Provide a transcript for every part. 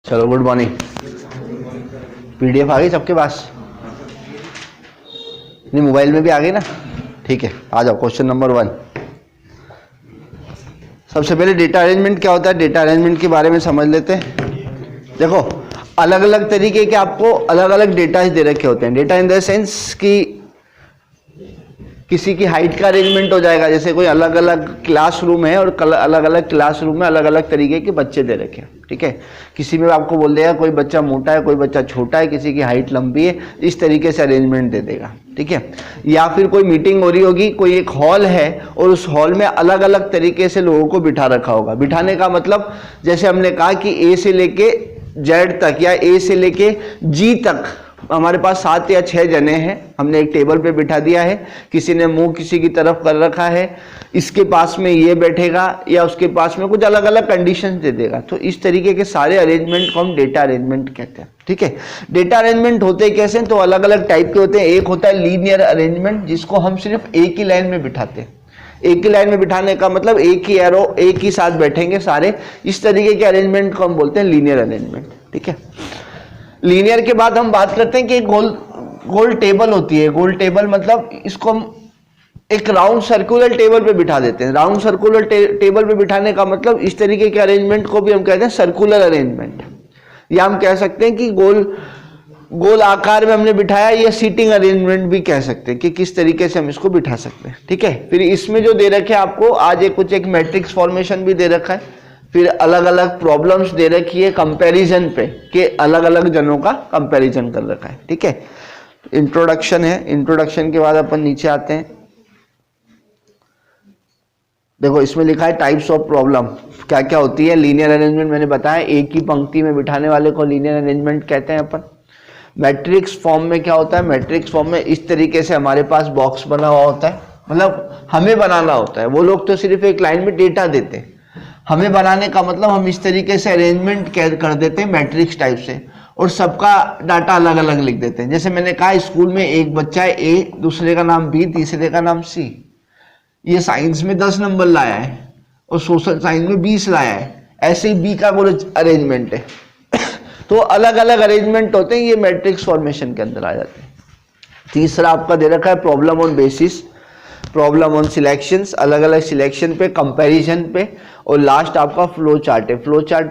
चलो good morning. PDF आ गई सबके पास? नहीं, मोबाइल में भी आ गई ना? ठीक है, आ जाओ। Question number 1। सबसे पहले डेटा अरेंजमेंट क्या होता है, डेटा अरेंजमेंट के बारे में समझ लेते हैं। देखो, अलग अलग तरीके के आपको अलग अलग डेटा दे रखे होते हैं। डेटा इन द सेंस कि किसी की हाइट का अरेंजमेंट हो जाएगा, जैसे कोई अलग अलग क्लासरूम है और अलग अलग क्लासरूम में अलग अलग तरीके के बच्चे दे रखे हैं। ठीक है, किसी में आपको बोल देगा कोई बच्चा मोटा है, कोई बच्चा छोटा है, किसी की हाइट लंबी है, इस तरीके से अरेंजमेंट दे देगा। ठीक है, या फिर कोई मीटिंग हो रही होगी, कोई एक हॉल है और उस हॉल में अलग अलग तरीके से लोगों को बिठा रखा होगा। बिठाने का मतलब जैसे हमने कहा कि ए से लेके जेड तक या ए से लेके जी तक हमारे पास 7 या 6 जने हैं, हमने एक टेबल पे बिठा दिया है, किसी ने मुंह किसी की तरफ कर रखा है, इसके पास में ये बैठेगा या उसके पास में कुछ अलग अलग कंडीशंस दे देगा। तो इस तरीके के सारे अरेंजमेंट को हम डेटा अरेंजमेंट कहते हैं। ठीक है, डेटा अरेंजमेंट होते कैसे? तो अलग अलग टाइप के होते हैं। एक होता है लीनियर अरेंजमेंट, जिसको हम सिर्फ एक ही लाइन में बिठाते हैं। एक ही लाइन में बिठाने का मतलब एक ही एरो एक ही साथ बैठेंगे सारे, इस तरीके के अरेंजमेंट को हम बोलते हैं लीनियर अरेंजमेंट। ठीक है, लीनियर के बाद हम बात करते हैं कि गोल टेबल होती है। गोल टेबल मतलब इसको हम एक राउंड सर्कुलर टेबल पे बिठा देते हैं। राउंड सर्कुलर टेबल पे बिठाने का मतलब इस तरीके के अरेंजमेंट को भी हम कहते हैं सर्कुलर अरेंजमेंट, या हम कह सकते हैं कि गोल आकार में हमने बिठाया, या सीटिंग अरेंजमेंट भी कह सकते हैं कि किस तरीके से हम इसको बिठा सकते हैं। ठीक है, फिर इसमें जो दे रखे हैं आपको आज एक मैट्रिक्स फॉर्मेशन भी दे रखा है, फिर अलग अलग प्रॉब्लम्स दे रखी है कंपैरिजन पे कि अलग अलग जनों का कंपैरिजन कर रखा है। ठीक है, इंट्रोडक्शन है। इंट्रोडक्शन के बाद अपन नीचे आते हैं। देखो, इसमें लिखा है टाइप्स ऑफ प्रॉब्लम क्या क्या होती है। लीनियर अरेंजमेंट मैंने बताया, एक ही पंक्ति में बिठाने वाले को लीनियर अरेंजमेंट कहते हैं अपन। मैट्रिक्स फॉर्म में क्या होता है? मैट्रिक्स फॉर्म में इस तरीके से हमारे पास बॉक्स बना हुआ होता है, मतलब हमें बनाना होता है। वो लोग तो सिर्फ एक लाइन में डेटा देते हैं, हमें बनाने का मतलब हम इस तरीके से अरेंजमेंट कर देते हैं मैट्रिक्स टाइप से, और सबका डाटा अलग अलग लिख देते हैं। जैसे मैंने कहा, स्कूल में एक बच्चा है ए, दूसरे का नाम बी, तीसरे का नाम सी। ये साइंस में 10 नंबर लाया है और सोशल साइंस में 20 लाया है, ऐसे ही बी का कोई अरेंजमेंट है। तो अलग अलग अरेंजमेंट होते हैं, ये मैट्रिक्स फॉर्मेशन के अंदर आ जाते हैं। तीसरा आपका दे रखा है problem on basis, problem on selections, अलग अलग सिलेक्शन पे, कंपैरिजन पे, और लास्ट आपका फ्लो चार्ट है। Flow chart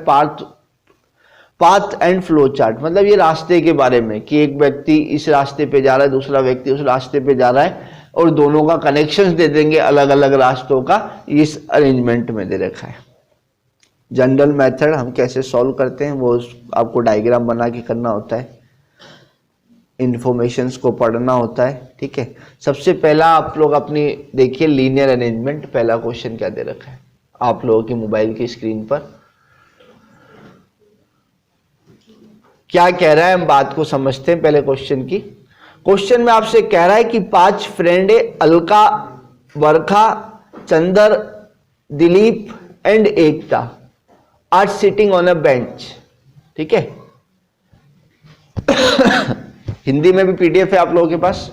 path and flow chart मतलब ये रास्ते के बारे में कि एक व्यक्ति इस रास्ते पे जा रहा है, दूसरा व्यक्ति उस रास्ते पे जा रहा है, और दोनों का कनेक्शंस दे देंगे अलग अलग रास्तों का, इस अरेंजमेंट में दे रखा है। जनरल मेथड हम कैसे सॉल्व करते हैं वो आपको डायग्राम बना के करना होता है, इंफॉर्मेशंस को पढ़ना होता है। ठीक है, सबसे पहला आप लोग अपनी देखिए लीनियर अरेंजमेंट, पहला क्वेश्चन क्या दे रखा है आप लोगों की मोबाइल की स्क्रीन पर। क्या कह रहा है हम बात को समझते हैं पहले क्वेश्चन की। क्वेश्चन में आपसे कह रहा है कि 5 फ्रेंड है, Alka, Barkha, Chander, Dilip and Ekta are sitting on a bench. ठीक है, हिंदी में भी पीडीएफ है आप लोगों के पास।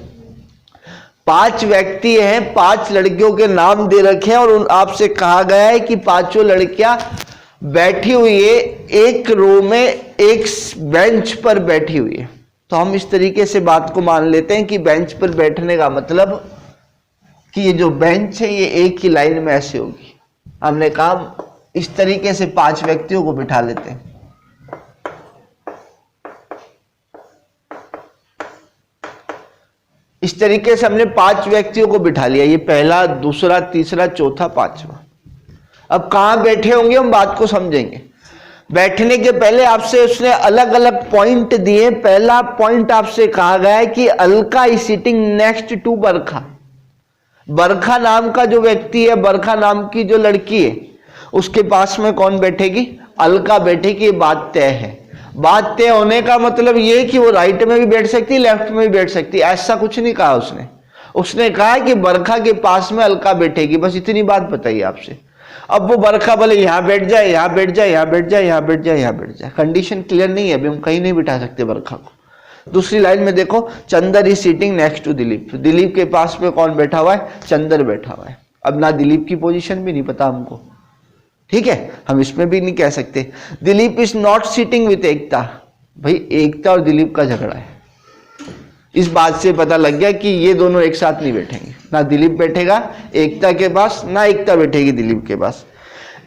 5 व्यक्ति हैं, 5 लड़कियों के नाम दे रखे हैं, और आपसे कहा गया है कि 5 लड़कियां बैठी हुई है एक रो में, एक बेंच पर बैठी हुई है। तो हम इस तरीके से बात को मान लेते हैं कि बेंच पर बैठने का मतलब कि ये जो बेंच है ये एक ही लाइन में ऐसे होगी। हमने कहा इस तरीके से 5 व्यक्तियों को बिठा लेते हैं। इस तरीके से हमने 5 व्यक्तियों को बिठा लिया, ये पहला, दूसरा, तीसरा, चौथा, 5वां। अब कहां बैठे होंगे हम बात को समझेंगे। बैठने के पहले आपसे उसने अलग अलग पॉइंट दिए। पहला पॉइंट आपसे कहा गया है कि Alka is sitting next to Barkha. Barkha नाम का जो व्यक्ति है, बरखा नाम की जो लड़की है, उसके पास में कौन बैठेगी? अलका बैठेगी। ये बात तय है। बात तय होने का मतलब ये कि वो राइट में भी बैठ सकती है, लेफ्ट में भी बैठ सकती है, ऐसा कुछ नहीं कहा उसने। उसने कहा कि बरखा के पास में अलका बैठेगी, बस इतनी बात बताइए आपसे। अब वो बरखा भले यहां बैठ जाए, यहां बैठ जाए, यहां बैठ जाए, यहां बैठ जाए, यहां बैठ जाए, कंडीशन क्लियर नहीं है, अभी हम कहीं नहीं बिठा सकते बरखा को। दूसरी लाइन में देखो, Chander is sitting next to Dilip. Dilip के पास में कौन बैठा हुआ है? चंदर बैठा हुआ है। अब ना दिलीप की पोजीशन भी नहीं पता हमको। ठीक है, हम इसमें भी नहीं कह सकते। Dilip is not sitting with Ekta, भाई एकता और दिलीप का झगड़ा है, इस बात से पता लग गया कि ये दोनों एक साथ नहीं बैठेंगे, ना दिलीप बैठेगा एकता के पास, ना एकता बैठेगी दिलीप के पास।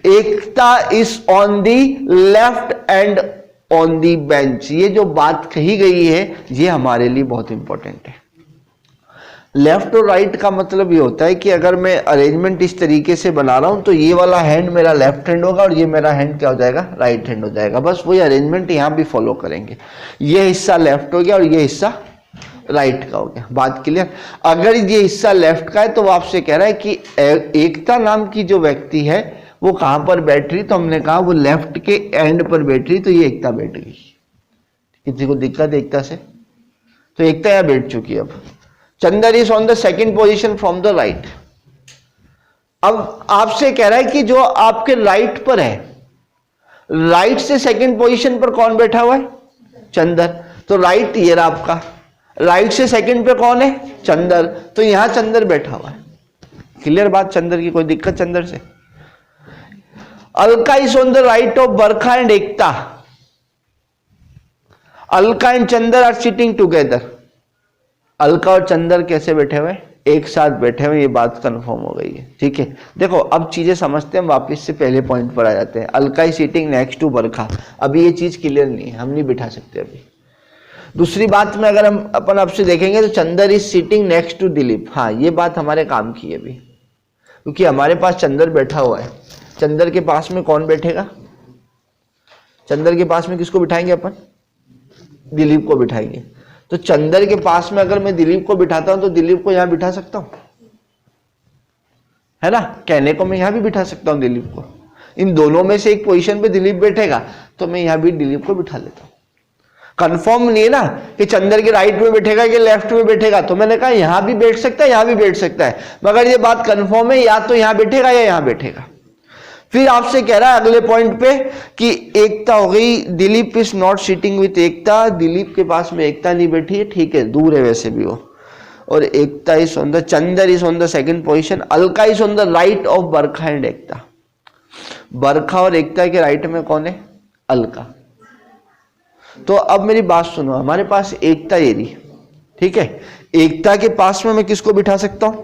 Ekta is on the left end on the bench, ये जो बात कही गई है ये हमारे लिए बहुत इंपॉर्टेंट है। लेफ्ट और राइट का मतलब ये होता है कि अगर मैं अरेंजमेंट इस तरीके से बना रहा हूं तो ये वाला हैंड मेरा लेफ्ट हैंड होगा और ये मेरा हैंड क्या हो जाएगा, राइट हैंड हो जाएगा। बस वही अरेंजमेंट यहां भी फॉलो करेंगे। ये हिस्सा लेफ्ट हो गया और ये हिस्सा राइट का हो गया, बात क्लियर। अगर ये हिस्सा लेफ्ट का है तो वो आपसे कह रहा है कि एकता नाम की जो व्यक्ति है वो कहां पर बैठ रही, तो हमने कहा वो लेफ्ट के एंड पर बैठ रही, तो ये एकता बैठ गई। किसी को दिक्कत एकता से, तो एकता यहां बैठ चुकी है। अब Chander is on the second position from the right. अब आपसे कह रहा है कि जो आपके राइट पर है, राइट से सेकेंड पोजीशन पर कौन बैठा हुआ है, चंदर। तो राइट ये रहा आपका, राइट से सेकंड पे कौन है, चंदर, तो यहां चंदर बैठा हुआ है। क्लियर बात, चंदर की कोई दिक्कत चंदर से। Alka is on the right of Barkha and Ekta. Alka and Chander are sitting together. Alka और चंदर कैसे बैठे हुए, एक साथ बैठे हुए, ये बात कंफर्म हो गई है। ठीक है, देखो अब चीजें समझते हैं, वापस से पहले पॉइंट पर आ जाते हैं। Alka is sitting next to Barkha, अभी ये चीज क्लियर नहीं है, हम नहीं बिठा सकते अभी। दूसरी बात में अगर हम अपन आपसे देखेंगे तो Chander is sitting next to Dilip, हाँ ये बात हमारे काम की है अभी, क्योंकि हमारे पास चंदर बैठा हुआ है। चंदर के पास में कौन बैठेगा, चंदर के पास में किसको बिठाएंगे अपन, दिलीप को बिठाएंगे। तो चंदर के पास में अगर मैं दिलीप को बिठाता हूं तो दिलीप को यहां बिठा सकता हूं, है ना, कहने को मैं यहां भी बिठा सकता हूं दिलीप को। इन दोनों में से एक पोजीशन पे दिलीप बैठेगा तो मैं यहां भी दिलीप को बिठा लेता हूं। कंफर्म नहीं है ना कि चंदर के राइट में बैठेगा कि लेफ्ट में बैठेगा, तो मैंने कहा यहां भी बैठ सकता है, यहां भी बैठ सकता है, मगर ये बात कंफर्म है या तो यहां बैठेगा या यहां बैठेगा। फिर आपसे कह रहा है अगले पॉइंट पे कि एकता हो गई, Dilip is not sitting with Ekta, Dilip के पास में एकता नहीं बैठी है, ठीक है दूर है वैसे भी वो, और Ekta is on the, Chander is on the second position, Alka is on the right of Barkha and Ekta. Barkha और एकता के राइट में कौन है, अलका। तो अब मेरी बात सुनो, हमारे पास एकता ये रही, ठीक है, एकता के पास में मैं किसको बिठा सकता हूं,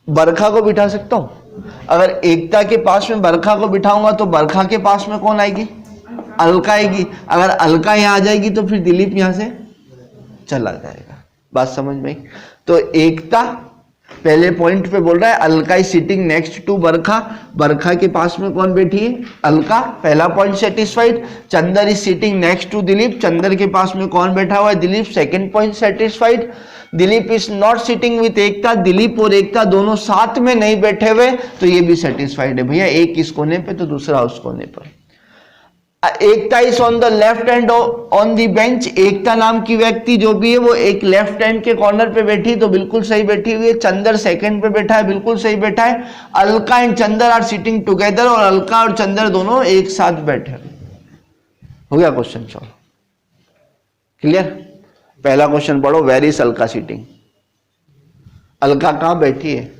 बरखा को बिठा सकता हूं। अगर एकता के पास में बरखा को बिठाऊंगा तो बरखा के पास में कौन आएगी, अलका आएगी। अगर अलका यहां आ जाएगी तो फिर दिलीप यहां से चला जाएगा। बात समझ में आई। तो एकता पहले पॉइंट पे बोल रहा है Alka is sitting next to Barkha, Barkha के पास में कौन बैठी है, अलका, पहला point satisfied. Chander is sitting next to Dilip, Chander के पास में कौन बैठा हुआ है, Dilip, second point satisfied. Dilip is not sitting with Ekta, Dilip और एकता दोनों साथ में नहीं बैठे हुए, तो ये भी सेटिस्फाइड है भैया, एक इस कोने पे तो दूसरा उस कोने पर। Ekta is on the left hand on the bench, Ekta नाम की व्यक्ति जो भी है वो एक लेफ्ट हैंड के कॉर्नर पे बैठी, तो बिल्कुल सही बैठी हुई है। चंदर सेकंड पे बैठा है, बिल्कुल सही बैठा है। Alka and Chander are sitting together, और अलका और चंदर दोनों एक साथ बैठे। हो गया क्वेश्चन सॉल्व, क्लियर। पहला क्वेश्चन पढ़ो, where is Alka sitting, Alka कहां बैठी है,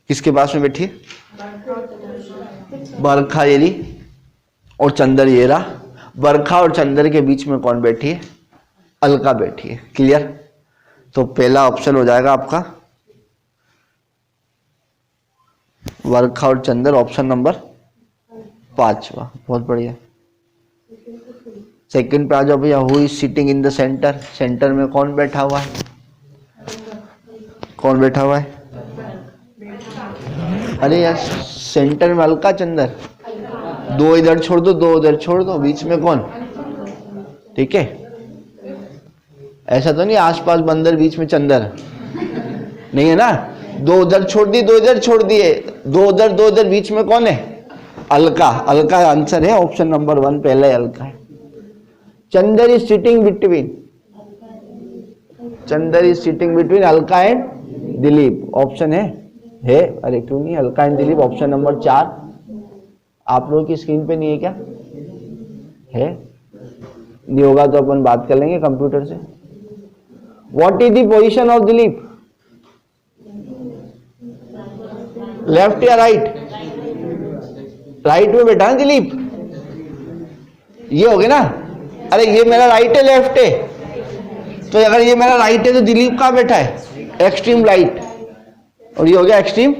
किसके पास में बैठी है, बरखा ये रही और चंदर ये रहा, बरखा और चंदर के बीच में कौन बैठी है, अलका बैठी है। क्लियर। तो पहला ऑप्शन हो जाएगा आपका बरखा और चंदर, ऑप्शन नंबर 5। बहुत बढ़िया। सेकंड पे आ जाओ भैया, who is sitting in the centre, centre में कौन बैठा हुआ है, कौन बैठा हुआ है, अरे यार सेंटर में अलका चंदर, दो इधर छोड़ दो, दो उधर छोड़ दो, बीच में कौन, ठीक है। ऐसा तो नहीं आसपास बंदर बीच में चंदर नहीं है ना, दो उधर छोड़ दी, दो इधर छोड़ दिए, दो उधर बीच में कौन है, अलका। अलका आंसर है ऑप्शन नंबर 1, पहले अलका है। Chander is sitting between, Chander is sitting between Alka and Dilip, option है, अरे क्यों नहीं, Alka and Dilip, option number 4। आप लोगों की स्क्रीन पे नहीं है क्या, है, नहीं होगा तो अपन बात कर लेंगे कंप्यूटर से। What is the position of Dilip, left या राइट? राइट में बैठा है दिलीप, ये हो गया ना। अरे ये मेरा राइट है लेफ्ट है? तो अगर ये मेरा राइट है तो दिलीप कहाँ बैठा है? एक्सट्रीम राइट, और ये हो गया एक्सट्रीम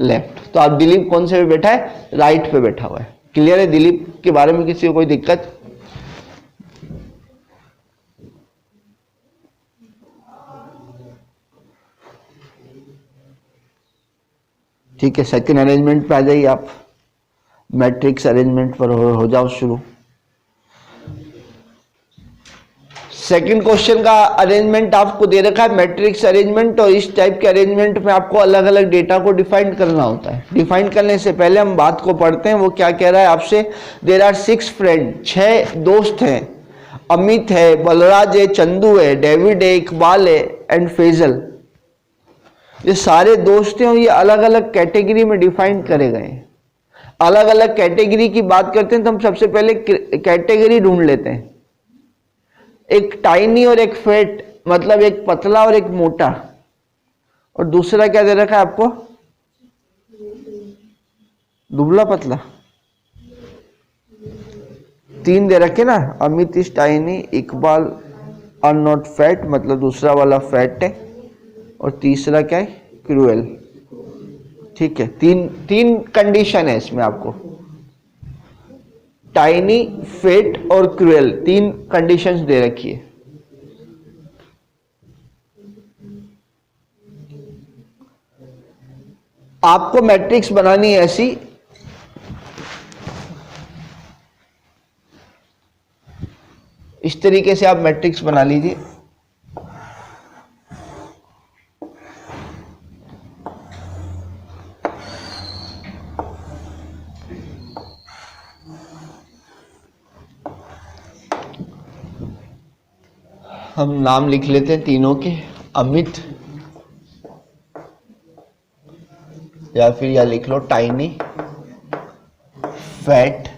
लेफ्ट। तो आप दिलीप कौन से पे बैठा है? राइट पे बैठा हुआ है। क्लियर है? दिलीप के बारे में किसी को कोई दिक्कत? ठीक है, सेकंड अरेंजमेंट पे आ जाइए आप। मैट्रिक्स अरेंजमेंट पर हो जाओ शुरू। सेकंड क्वेश्चन का अरेंजमेंट आपको दे रखा है मैट्रिक्स अरेंजमेंट, और इस टाइप के अरेंजमेंट में आपको अलग अलग डेटा को डिफाइन करना होता है। डिफाइन करने से पहले हम बात को पढ़ते हैं। वो क्या कह रहा है आपसे? देयर आर 6 फ्रेंड, 6 दोस्त हैं। अमित है, बलराज है, चंदू है, डेविड है, इकबाल है एंड फैजल। ये सारे दोस्त हैं और ये अलग अलग कैटेगरी में डिफाइन करे गए हैं। अलग अलग कैटेगरी की बात करते हैं तो हम सबसे पहले कैटेगरी ढूंढ लेते हैं। एक टाइनी और एक फैट, मतलब एक पतला और एक मोटा, और दूसरा क्या दे रखा है आपको? दुबला पतला। 3 दे रखे ना, Amit is tiny, Iqbal are not fat, मतलब दूसरा वाला फैट है, और तीसरा क्या है? क्रूएल। ठीक है, तीन कंडीशन है इसमें आपको, टाइनी, फेट और क्रूएल, 3 कंडीशंस दे रखी है। आपको मैट्रिक्स बनानी है ऐसी, इस तरीके से आप मैट्रिक्स बना लीजिए। हम नाम लिख लेते हैं तीनों के, अमित, या फिर या लिख लो टाइनी, फैट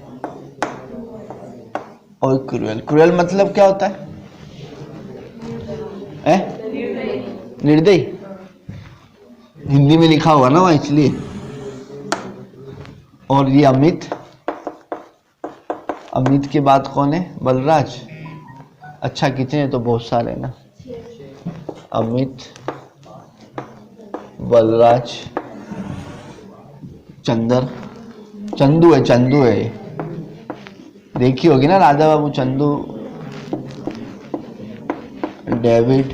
और क्रूएल। क्रूएल मतलब क्या होता है? निर्दयी। हिंदी में लिखा हुआ ना वहां, इसलिए। और ये अमित, अमित के बाद कौन है? बलराज। अच्छा कितने? तो बहुत सारे ना, अमित, बलराज, चंदू है, देखी होगी ना राधा बाबू, चंदू, डेविड,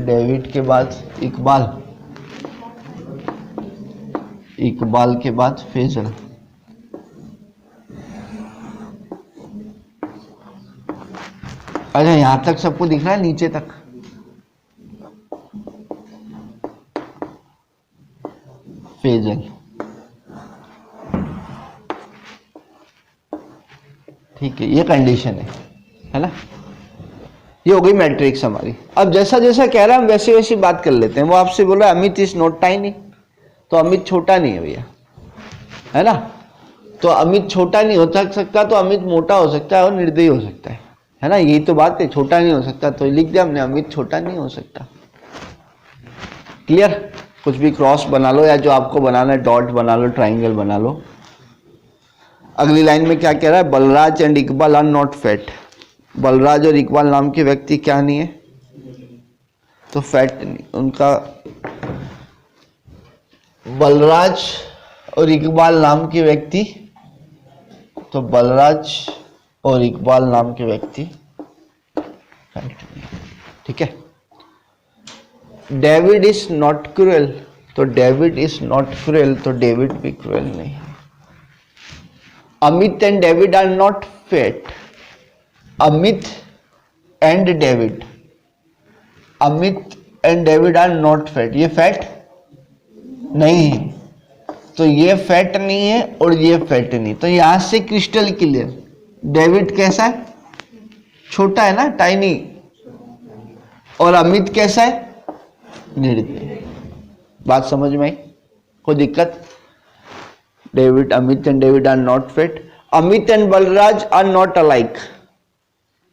डेविड के बाद इकबाल के बाद फैजल। अच्छा, यहां तक सबको दिख रहा है? नीचे तक? फैजल। ठीक है, ये कंडीशन है ना? ये हो गई मैट्रिक्स हमारी। अब जैसा जैसा कह रहा है हम वैसे वैसी बात कर लेते हैं। वो आपसे बोला अमित इज नॉट टाइनी, तो अमित छोटा नहीं है भैया, है ना? तो अमित छोटा नहीं हो सकता, तो अमित मोटा हो सकता है और निर्दयी हो सकता है ना? यही तो बात है, छोटा नहीं हो सकता तो लिख दिया हमने, अमित छोटा नहीं हो सकता। क्लियर? कुछ भी क्रॉस बना लो, या जो आपको बनाना है डॉट बना लो, ट्राइंगल बना लो। अगली लाइन में क्या कह रहा है? Balraj and Iqbal are not fat. Balraj और इकबाल नाम के व्यक्ति क्या नहीं है? तो फैट नहीं उनका। बलराज और इकबाल नाम के व्यक्ति, तो बलराज और इकबाल नाम के व्यक्ति फैट नहीं। ठीक है। डेविड इज नॉट क्रूएल, तो डेविड इज नॉट क्रूएल, तो डेविड भी क्रूएल नहीं। Amit and David are not fat. Amit and David, Amit and David are not fat, ये फैट नहीं है, तो ये फैट नहीं है और ये फैट नहीं। तो यहां से क्रिस्टल क्लियर, डेविड कैसा है? छोटा है ना, टाइनी। और अमित कैसा है? निर्दयी। बात समझ में आई? कोई दिक्कत? David, Amit and David are not fat. Amit and Balraj are not alike.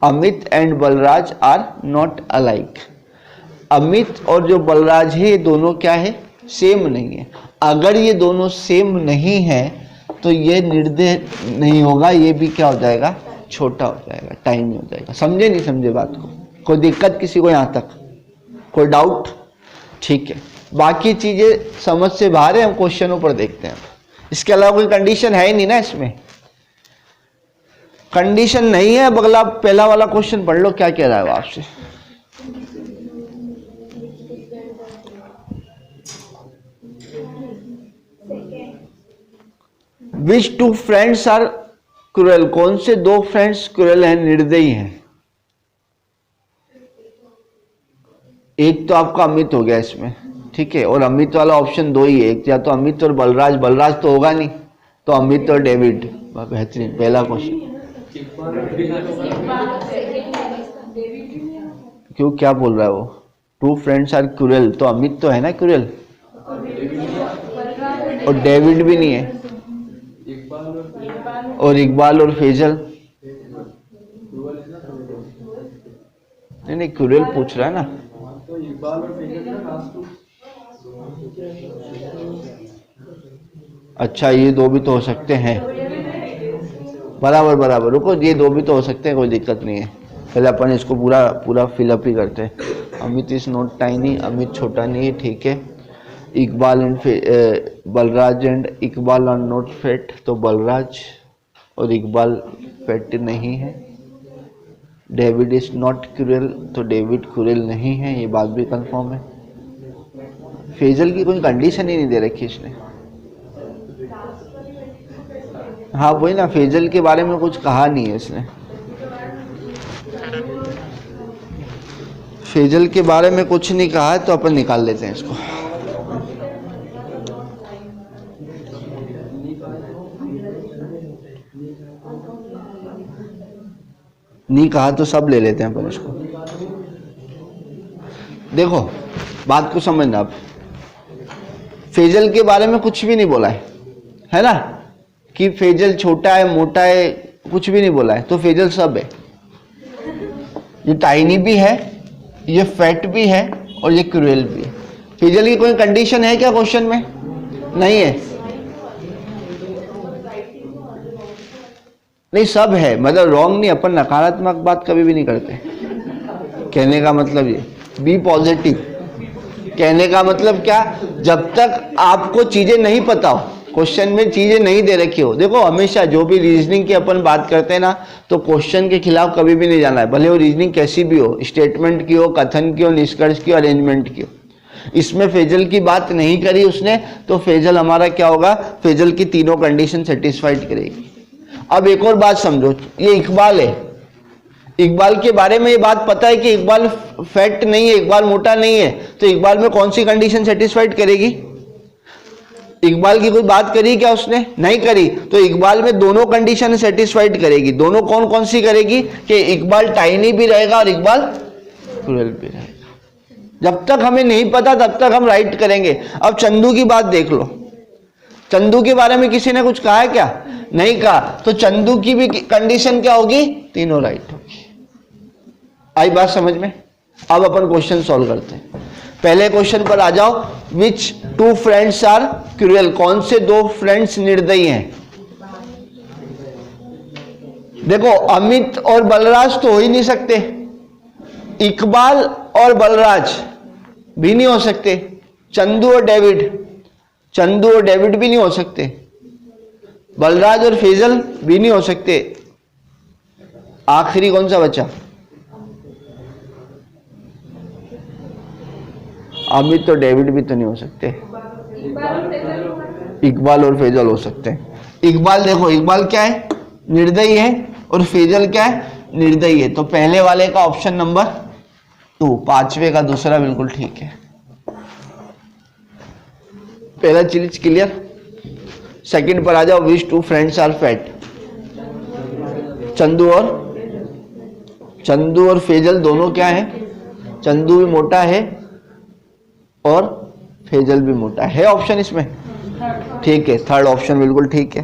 Amit and Balraj are not alike. Amit और जो बलराज है ये दोनों क्या है, सेम नहीं है। अगर ये दोनों सेम नहीं है तो ये निर्देय नहीं होगा, ये भी क्या हो जाएगा, छोटा हो जाएगा, टाइनी हो जाएगा। समझे नहीं समझे बात को? कोई दिक्कत किसी को यहाँ तक? कोई डाउट? ठीक है, बाकी चीजें समझ से बाहर है, हम क्वेश्चनों पर देखते हैं। इसके अलावा कोई कंडीशन है ही नहीं ना इसमें, कंडीशन नहीं है। अगला पहला वाला क्वेश्चन पढ़ लो, क्या कह रहा है वो आपसे। विच टू फ्रेंड्स आर क्रूएल, कौन से दो फ्रेंड्स क्रूएल हैं, निर्दयी हैं? एक तो आपका अमित हो गया इसमें, ठीक है, और अमित वाला ऑप्शन दो ही है, एक या तो अमित और बलराज, बलराज तो होगा नहीं, तो अमित और डेविड। बेहतरीन, पहला क्वेश्चन। क्यों, क्या बोल रहा है वो? टू फ्रेंड्स आर क्रूएल, तो अमित तो है ना क्रूएल, और डेविड भी नहीं है, और इकबाल और फैजल नहीं, क्रूएल पूछ रहा है ना। अच्छा, ये दो भी तो हो सकते हैं, बराबर बराबर, रुको, ये दो भी तो हो सकते हैं, कोई दिक्कत नहीं है। पहले अपन इसको पूरा फिलअप ही करते हैं। Amit is not tiny, Amit छोटा नहीं है, ठीक है। Iqbal and Balraj and Iqbal are not fat, तो बलराज और इकबाल फैट नहीं है। डेविड इज नॉट क्रूएल, तो डेविड क्रूएल नहीं है, ये बात भी कंफर्म है। फैजल की कोई कंडीशन ही नहीं दे रखी इसने। हाँ वही ना, फैजल के बारे में कुछ कहा नहीं है इसने, फैजल के बारे में कुछ नहीं कहा है, तो अपन निकाल लेते हैं इसको। नहीं कहा तो सब ले लेते हैं अपन इसको। देखो बात को समझना, आप फैजल के बारे में कुछ भी नहीं बोला है ना, कि फैजल छोटा है मोटा है, कुछ भी नहीं बोला है, तो फैजल सब है। ये टाइनी भी है, ये फैट भी है, और ये क्रूएल भी है। फैजल की कोई कंडीशन है क्या क्वेश्चन में? नहीं है, नहीं सब है, मतलब रॉन्ग नहीं, अपन नकारात्मक बात कभी भी नहीं करते। कहने का मतलब ये, बी पॉजिटिव। कहने का मतलब क्या, जब तक आपको चीजें नहीं पता हो, क्वेश्चन में चीजें नहीं दे रखी हो। देखो हमेशा जो भी रीजनिंग की अपन बात करते हैं ना, तो क्वेश्चन के खिलाफ कभी भी नहीं जाना है, भले वो रीजनिंग कैसी भी हो, स्टेटमेंट की हो, कथन की हो, निष्कर्ष की, अरेंजमेंट की हो। इसमें फैजल की बात नहीं करी उसने, तो फैजल हमारा क्या होगा, फैजल की तीनों कंडीशन सेटिस्फाइड करेगी। अब एक और बात समझो, ये इकबाल है, इकबाल के बारे में ये बात पता है कि इकबाल फैट नहीं है, इकबाल मोटा नहीं है, तो इकबाल में कौन सी कंडीशन सेटिस्फाइड करेगी? इकबाल की कोई बात करी क्या उसने? नहीं करी, तो इकबाल में दोनों कंडीशन सेटिस्फाइड करेगी। दोनों कौन कौन सी करेगी? कि इकबाल टाइनी भी रहेगा और इकबाल क्रूएल भी रहेगा। जब तक हमें नहीं पता तब तक हम राइट करेंगे। अब चंदू की बात देख लो, चंदू के बारे में किसी ने कुछ कहा है क्या? नहीं कहा, तो चंदू की भी कंडीशन क्या होगी? तीनों राइट होगी। आई बात समझ में? अब अपन क्वेश्चन सॉल्व करते हैं। पहले क्वेश्चन पर आ जाओ, which two friends are cruel, कौन से दो फ्रेंड्स निर्दयी हैं? देखो अमित और बलराज तो हो ही नहीं सकते, इकबाल और बलराज भी नहीं हो सकते, चंदू और डेविड भी नहीं हो सकते, बलराज और फैजल भी नहीं हो सकते। आखिरी कौन सा बचा? अमित और डेविड भी तो नहीं हो सकते, इकबाल और फैजल हो सकते हैं। इकबाल देखो, इकबाल क्या है? निर्दयी है, और फैजल क्या है? निर्दयी है। तो पहले वाले का ऑप्शन नंबर 2, पांचवे का दूसरा बिल्कुल ठीक है। पहला चीज क्लियर। सेकंड पर आ जाओ, which two friends are fat, Chandu और फैजल दोनों क्या है? चंदू भी मोटा है और फैजल भी मोटा है ऑप्शन इसमें, ठीक है, थर्ड ऑप्शन बिल्कुल ठीक है।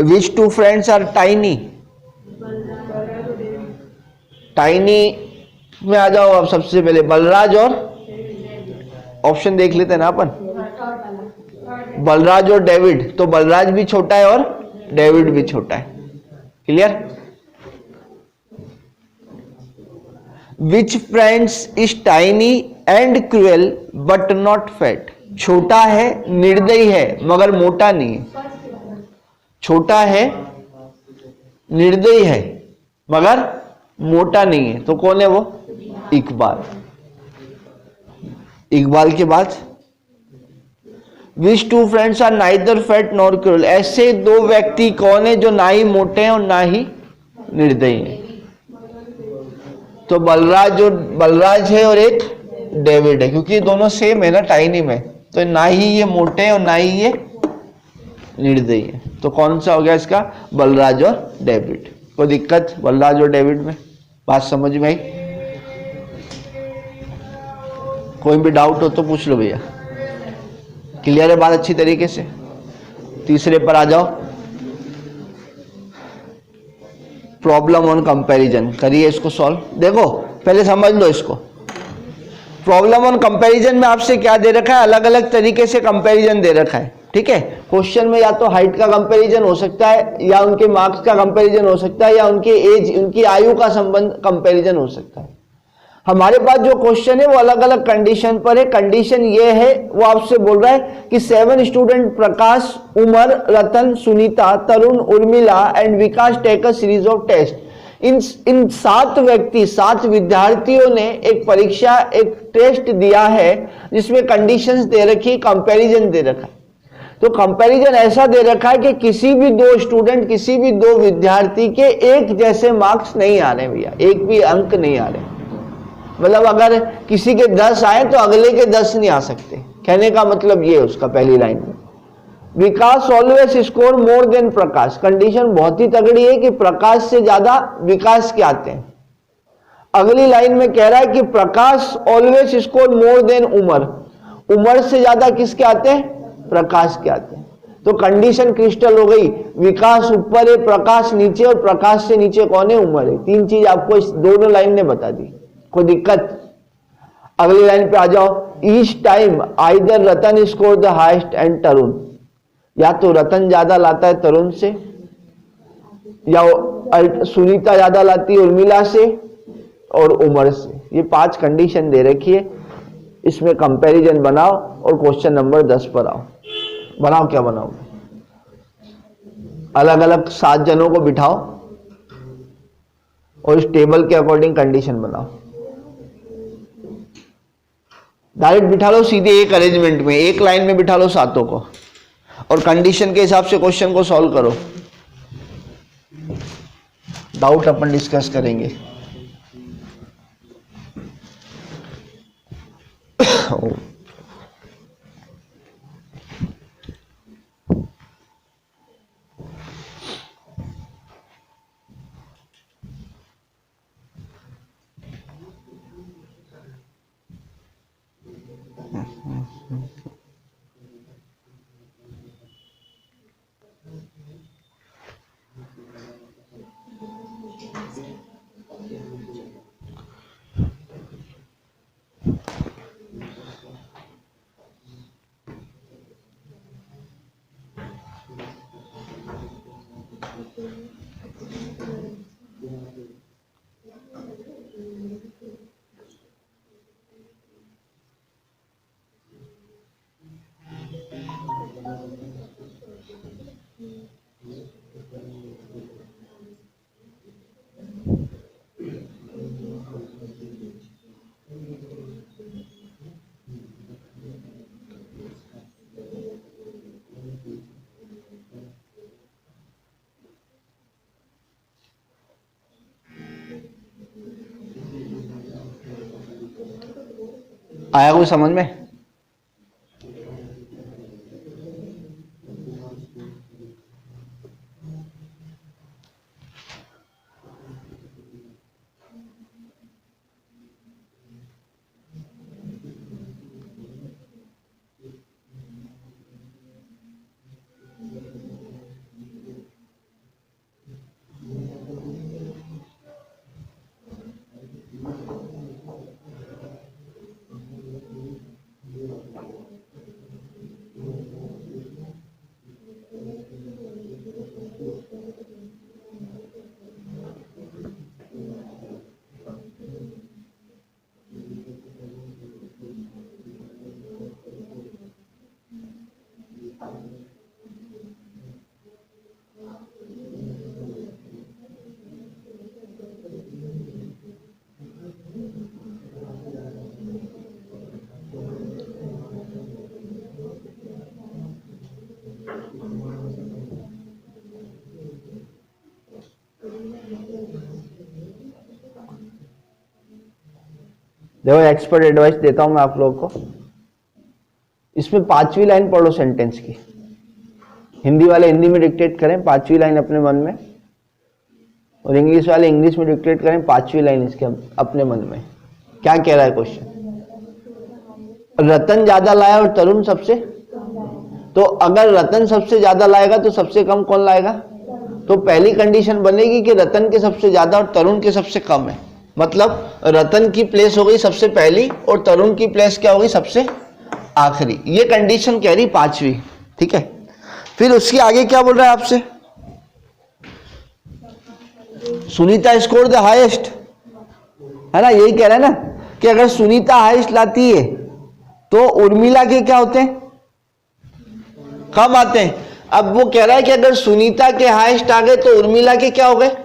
विच टू फ्रेंड्स आर टाइनी, में आ जाओ। अब सबसे पहले बलराज और ऑप्शन देख लेते हैं ना अपन, बलराज और डेविड, तो बलराज भी छोटा है और डेविड भी छोटा है। Clear? Which friends is tiny and cruel but not fat. छोटा है, निर्दयी है, मगर मोटा नहीं है। छोटा है, निर्दयी है, मगर मोटा नहीं है, तो कौन है वो? इकबाल। इकबाल के बाद which two friends are neither fat nor cruel. ऐसे दो व्यक्ति कौन है जो ना ही मोटे हैं और ना ही निर्दयी हैं? तो बलराज है और एक डेविड है, क्योंकि दोनों सेम है ना टाइनी में, तो ना ही ये मोटे हैं और ना ही ये निर्दयी है। तो कौन सा हो गया इसका? बलराज और डेविड। कोई दिक्कत बलराज और डेविड में? बात समझ में आई? कोई भी डाउट हो तो पूछ लो भैया। क्लियर है बात अच्छी तरीके से? तीसरे पर आ जाओ। प्रॉब्लम ऑन कंपैरिजन, करिए इसको सॉल्व। देखो पहले समझ लो इसको। प्रॉब्लम ऑन कंपैरिजन में आपसे क्या दे रखा है? अलग अलग तरीके से कंपैरिजन दे रखा है। ठीक है, क्वेश्चन में या तो हाइट का कंपैरिजन हो सकता है, या उनके मार्क्स का कंपैरिजन हो सकता है, या उनके एज, उनकी आयु का संबंध कंपैरिजन हो सकता है। हमारे पास जो क्वेश्चन है वो अलग अलग कंडीशन पर है। कंडीशन ये है, वो आपसे बोल रहा है कि 7 student Prakash, Umar, Ratan, Sunita, Tarun, Urmila and Vikas take a series of test. इन 7 व्यक्ति, 7 विद्यार्थियों ने एक परीक्षा, एक टेस्ट दिया है जिसमें कंडीशंस दे रखी है, कंपैरिजन दे रखा है। तो कंपैरिजन ऐसा दे रखा है कि किसी भी 2 स्टूडेंट, किसी भी 2 विद्यार्थी के एक जैसे मार्क्स नहीं आ रहे भैया, एक भी अंक नहीं आ रहे। मतलब अगर किसी के 10 आए तो अगले के 10 नहीं आ सकते। कहने का मतलब ये है उसका पहली लाइन में। विकास ऑलवेज स्कोर मोर देन प्रकाश। कंडीशन बहुत ही तगड़ी है कि प्रकाश से ज्यादा विकास के आते हैं। अगली लाइन में कह रहा है कि Prakash always score more than Umar. Umar से ज्यादा किसके आते हैं? प्रकाश के आते हैं। तो कंडीशन क्रिस्टल हो गई। विकास ऊपर है, प्रकाश नीचे, और प्रकाश से नीचे कौन है? उमर है। 3 चीज आपको इस दोनों लाइन ने बता दी। कोई दिक्कत? अगली लाइन पे आ जाओ। Each time either Ratan score the highest and Tarun. या तो रतन ज्यादा लाता है तरुण से, या सुनीता ज्यादा लाती है उर्मिला से, और उमर से। ये 5 कंडीशन दे रखी है। इसमें कंपैरिजन बनाओ और क्वेश्चन नंबर 10 पर आओ। बनाओ, क्या बनाओ? अलग अलग 7 जनों को बिठाओ और इस टेबल के अकॉर्डिंग कंडीशन बनाओ। डायरेक्ट बिठा लो सीधे एक अरेंजमेंट में, एक लाइन में बिठा लो 7 को, और कंडीशन के हिसाब से क्वेश्चन को सॉल्व करो। डाउट अपन डिस्कस करेंगे। आया कोई समझ में? देखो एक्सपर्ट एडवाइस देता हूं मैं आप लोगों को। इसमें 5वीं लाइन पढ़ो सेंटेंस की, हिंदी वाले हिंदी में डिक्टेट करें 5वीं लाइन अपने मन में, और इंग्लिश वाले इंग्लिश में डिक्टेट करें 5वीं लाइन इसके अपने मन में। क्या कह रहा है क्वेश्चन? रतन ज्यादा लाया और तरुण सबसे, तो अगर रतन सबसे ज्यादा लाएगा तो सबसे कम कौन लाएगा? तो पहली कंडीशन बनेगी कि रतन के सबसे ज्यादा और तरुण के सबसे कम है, मतलब रतन की प्लेस हो गई सबसे पहली और तरुण की प्लेस क्या होगी? सबसे आखिरी। ये कंडीशन कह रही 5वीं, ठीक है। फिर उसके आगे क्या बोल रहा है आपसे? सुनीता स्कोर द हाईएस्ट, है ना, यही कह रहा है ना कि अगर सुनीता हाईएस्ट लाती है तो उर्मिला के क्या होते हैं? कम आते हैं। अब वो कह रहा है कि अगर सुनीता के हाईएस्ट आ गए तो उर्मिला के क्या हो गए?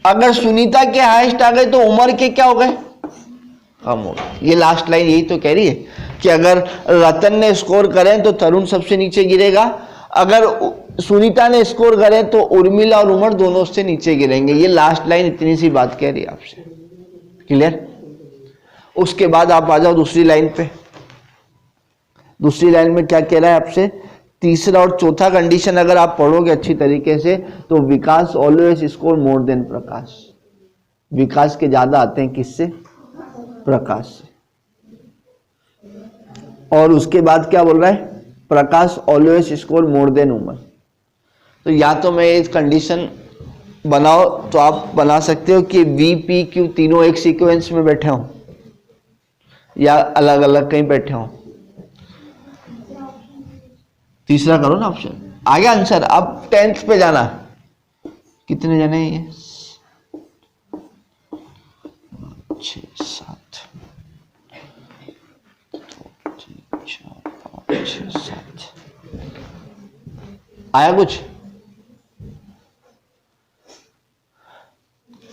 अगर सुनीता के हाईएस्ट आ गए तो उमर के क्या हो गए? कम हो गए। ये लास्ट लाइन यही तो कह रही है कि अगर रतन ने स्कोर करें तो तरुण सबसे नीचे गिरेगा, अगर सुनीता ने स्कोर करें तो उर्मिला और उमर दोनों से नीचे गिरेंगे। ये लास्ट लाइन इतनी सी बात कह रही है आपसे, क्लियर? उसके बाद आप आ जाओ दूसरी लाइन पे। दूसरी लाइन में क्या कह रहा है आपसे? तीसरा और चौथा कंडीशन अगर आप पढ़ोगे अच्छी तरीके से तो विकास ऑलवेज स्कोर मोर देन प्रकाश। विकास के ज्यादा आते हैं किससे? प्रकाश से। और उसके बाद क्या बोल रहा है? Prakash always score more than Umar. तो या तो मैं इस कंडीशन बनाओ तो आप बना सकते हो कि वी पी क्यू तीनों एक सीक्वेंस में बैठे हों या अलग अलग कहीं बैठे हों। तीसरा करो ना ऑप्शन, आगे आंसर। अब 10th पे जाना। कितने जने हैं ये? 6 7 2 3 4 5 6 7 आया कुछ?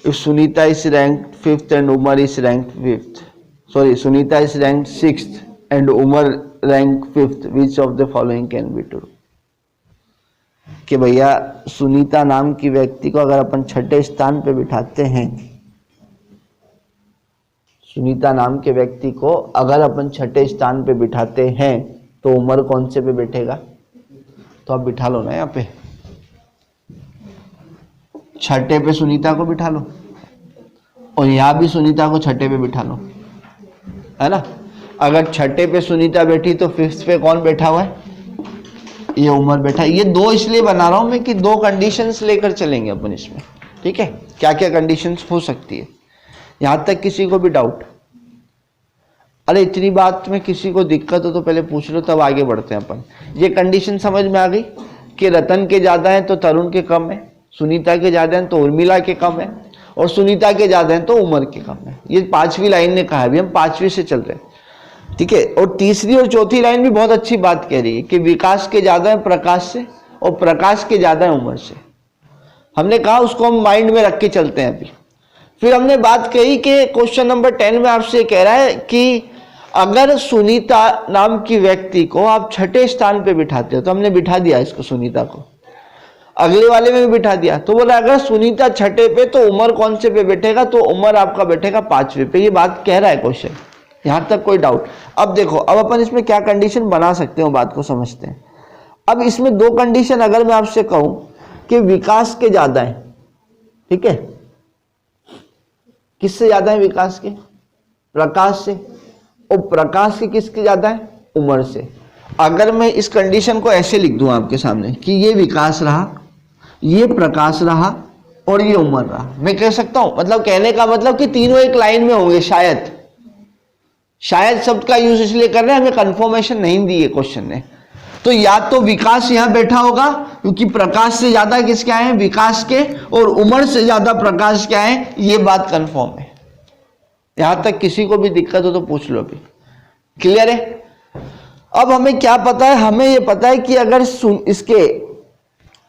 If Sunita is ranked 5th and Umar is ranked 5th, sorry, Sunita is ranked 6th and Umar ranked 5th, which of the following can be true? कि भैया सुनीता नाम की व्यक्ति को अगर अपन छठे स्थान पे बिठाते हैं, सुनीता नाम के व्यक्ति को अगर अपन छठे स्थान पे बिठाते हैं तो उमर कौन से पे बैठेगा? तो आप बिठा लो ना यहाँ पे, छठे पे सुनीता को बिठा लो और यहाँ भी सुनीता को छठे पे बिठा लो, है ना। अगर छठे पे सुनीता बैठी तो 5th पे कौन बैठा हुआ है? ये उमर बैठा है। ये दो इसलिए बना रहा हूं मैं कि दो कंडीशंस लेकर चलेंगे अपन इसमें, ठीक है। क्या क्या कंडीशंस हो सकती है, यहां तक किसी को भी डाउट? अरे इतनी बात में किसी को दिक्कत हो तो पहले पूछ लो, तब आगे बढ़ते हैं अपन। ये कंडीशन समझ में आ गई कि रतन के ज्यादा है तो तरुण के कम है, सुनीता के ज्यादा है तो उर्मिला के कम है, और सुनीता के ज्यादा है तो उमर के कम है। ये 5वीं लाइन ने कहा है। अभी हम 5वीं से चल रहे हैं, ठीक है। और तीसरी और चौथी लाइन भी बहुत अच्छी बात कह रही है कि विकास के ज्यादा है प्रकाश से और प्रकाश के ज्यादा है उमर से। हमने कहा उसको हम माइंड में रख के चलते हैं अभी। फिर हमने बात कही कि क्वेश्चन नंबर 10 में आपसे कह रहा है कि अगर सुनीता नाम की व्यक्ति को आप छठे स्थान पे बिठाते हो, तो हमने बिठा दिया इसको, सुनीता को अगले वाले में भी बिठा दिया। तो बोला अगर सुनीता छठे पे तो उमर कौन से पे बैठेगा? तो उमर आपका बैठेगा 5वें पे। ये बात कह रहा है क्वेश्चन, यहां तक कोई डाउट? अब देखो, अब अपन इसमें क्या कंडीशन बना सकते हो, बात को समझते हैं। अब इसमें दो कंडीशन अगर मैं आपसे कहूं कि विकास के ज्यादा है, ठीक है, किससे ज्यादा है? विकास के, प्रकाश से। और प्रकाश के किसके ज्यादा है? उमर से। अगर मैं इस कंडीशन को ऐसे लिख दूं आपके सामने कि ये विकास रहा, ये प्रकाश रहा और ये उमर रहा, मैं कह सकता हूं, मतलब कहने का मतलब कि तीनों एक लाइन में होंगे। शायद शब्द का यूज इसलिए कर रहे हैं, हमें कंफर्मेशन नहीं दी है क्वेश्चन ने। तो या तो विकास यहां बैठा होगा क्योंकि प्रकाश से ज्यादा किसके आए हैं? विकास के, और उमर से ज्यादा प्रकाश के आए, ये बात कंफर्म है। यहां तक किसी को भी दिक्कत हो तो पूछ लो, अभी क्लियर है? अब हमें क्या पता है? हमें यह पता है कि अगर इसके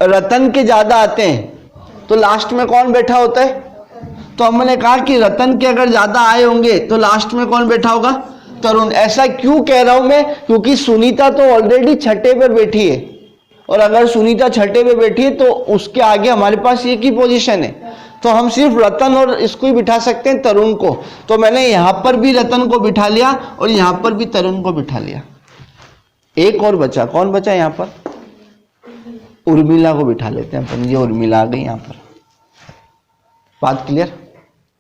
रतन के ज्यादा आते हैं तो लास्ट में कौन बैठा होता है? तो हमने कहा कि रतन के अगर ज्यादा आए होंगे तो लास्ट में कौन बैठा होगा? तरुण। ऐसा क्यों कह रहा हूं मैं? क्योंकि सुनीता तो ऑलरेडी छठे पे बैठी है, और अगर सुनीता छठे पे बैठी है तो उसके आगे हमारे पास एक ही पोजीशन है। तो हम सिर्फ रतन और इसको ही बिठा सकते हैं, तरुण को। तो मैंने यहां पर भी रतन को बिठा लिया और यहां पर भी तरुण को बिठा लिया। एक और बचा, कौन बचा यहां पर? उर्मिला को बिठा लेते हैं अपन। ये उर्मिला आ गई यहां पर। बात क्लियर?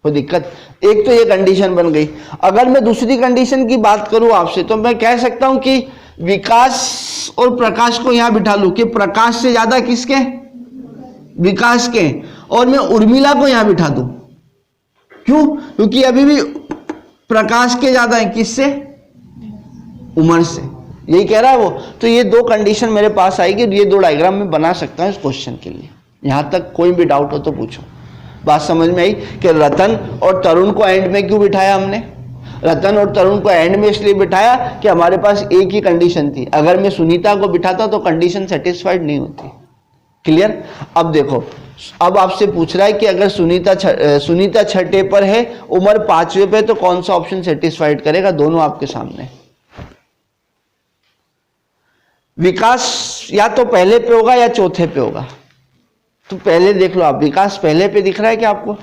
कोई दिक्कत? एक तो ये कंडीशन बन गई। अगर मैं दूसरी कंडीशन की बात करूं आपसे, तो मैं कह सकता हूं कि विकास और प्रकाश को यहां बिठा लूं कि प्रकाश से ज्यादा किसके? विकास के। और मैं उर्मिला को यहां बिठा दूं। क्यों? क्योंकि अभी भी प्रकाश के ज्यादा है, किससे? उम्र से। यही कह रहा है वो। तो ये दो कंडीशन मेरे पास आएगी, ये दो डायग्राम में बना सकता हूं इस क्वेश्चन के लिए। यहां तक कोई भी डाउट हो तो पूछो। बात समझ में आई कि रतन और तरुण को एंड में क्यों बिठाया हमने? रतन और तरुण को एंड में इसलिए बिठाया कि हमारे पास एक ही कंडीशन थी। अगर मैं सुनीता को बिठाता तो कंडीशन सेटिस्फाइड नहीं होती। क्लियर? अब देखो, अब आपसे पूछ रहा है कि अगर सुनीता छठे पर है, उम्र 5वें पे, तो कौन सा ऑप्शन सेटिस्फाइड करेगा? दोनों आपके सामने। विकास या तो पहले पे होगा या चौथे पे होगा। तो पहले देख लो आप, विकास पहले पे दिख रहा है क्या आपको?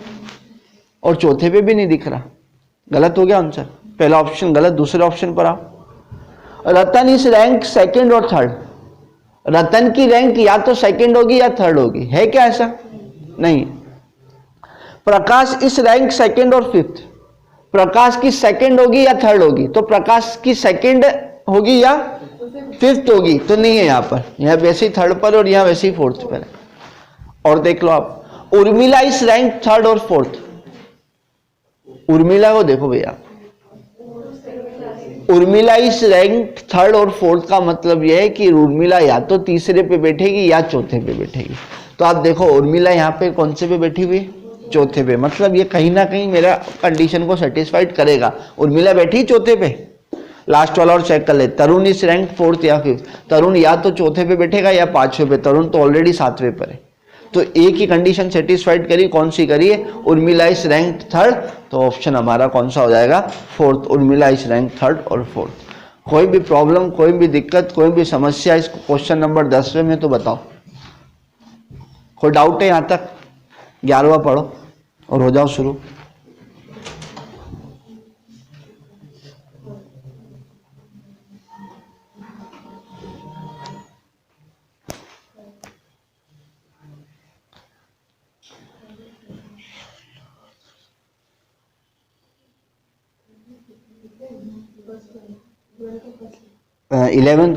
और चौथे पे भी नहीं दिख रहा। गलत हो गया आंसर। पहला ऑप्शन गलत, दूसरे ऑप्शन पर आओ। रतन इस रैंक सेकंड और थर्ड। रतन की रैंक या तो सेकंड होगी या थर्ड होगी। है क्या ऐसा? नहीं। प्रकाश इस रैंक सेकंड और फिफ्थ। प्रकाश की सेकंड होगी या थर्ड होगी? तो प्रकाश की सेकंड होगी या फिफ्थ होगी? तो नहीं है यहां पर। यहां वैसे ही थर्ड पर और यहां वैसे ही फोर्थ पर है। और देख लो आप, उर्मिला इस रैंक थर्ड और फोर्थ। उर्मिला को देखो भैया, उर्मिला इस रैंक थर्ड और फोर्थ का मतलब यह है कि उर्मिला या तो तीसरे पे बैठेगी या चौथे पे बैठेगी। तो आप देखो उर्मिला यहाँ पे कौन से पे बैठी हुई? चौथे पे। मतलब ये कहीं ना कहीं मेरा कंडीशन को सेटिस्फाइड करेगा। उर्मिला बैठी चौथे पे। लास्ट वाला और चेक कर ले, तरुण इस रैंक फोर्थ या फिफ्थ। तरुण या तो चौथे पे बैठेगा या 5वें पे। तरुण तो ऑलरेडी 7वें पर है। तो एक ही कंडीशन सेटिस्फाइड करी, कौन सी करी है? उर्मिला इस रैंक थर्ड। तो ऑप्शन हमारा कौन सा हो जाएगा? फोर्थ। उर्मिला इस रैंक थर्ड और फोर्थ। कोई भी प्रॉब्लम, कोई भी दिक्कत, कोई भी समस्या इस क्वेश्चन नंबर 10वें में तो बताओ। कोई डाउट है यहां तक? 11वां पढ़ो और हो जाओ शुरू। इलेवेंथ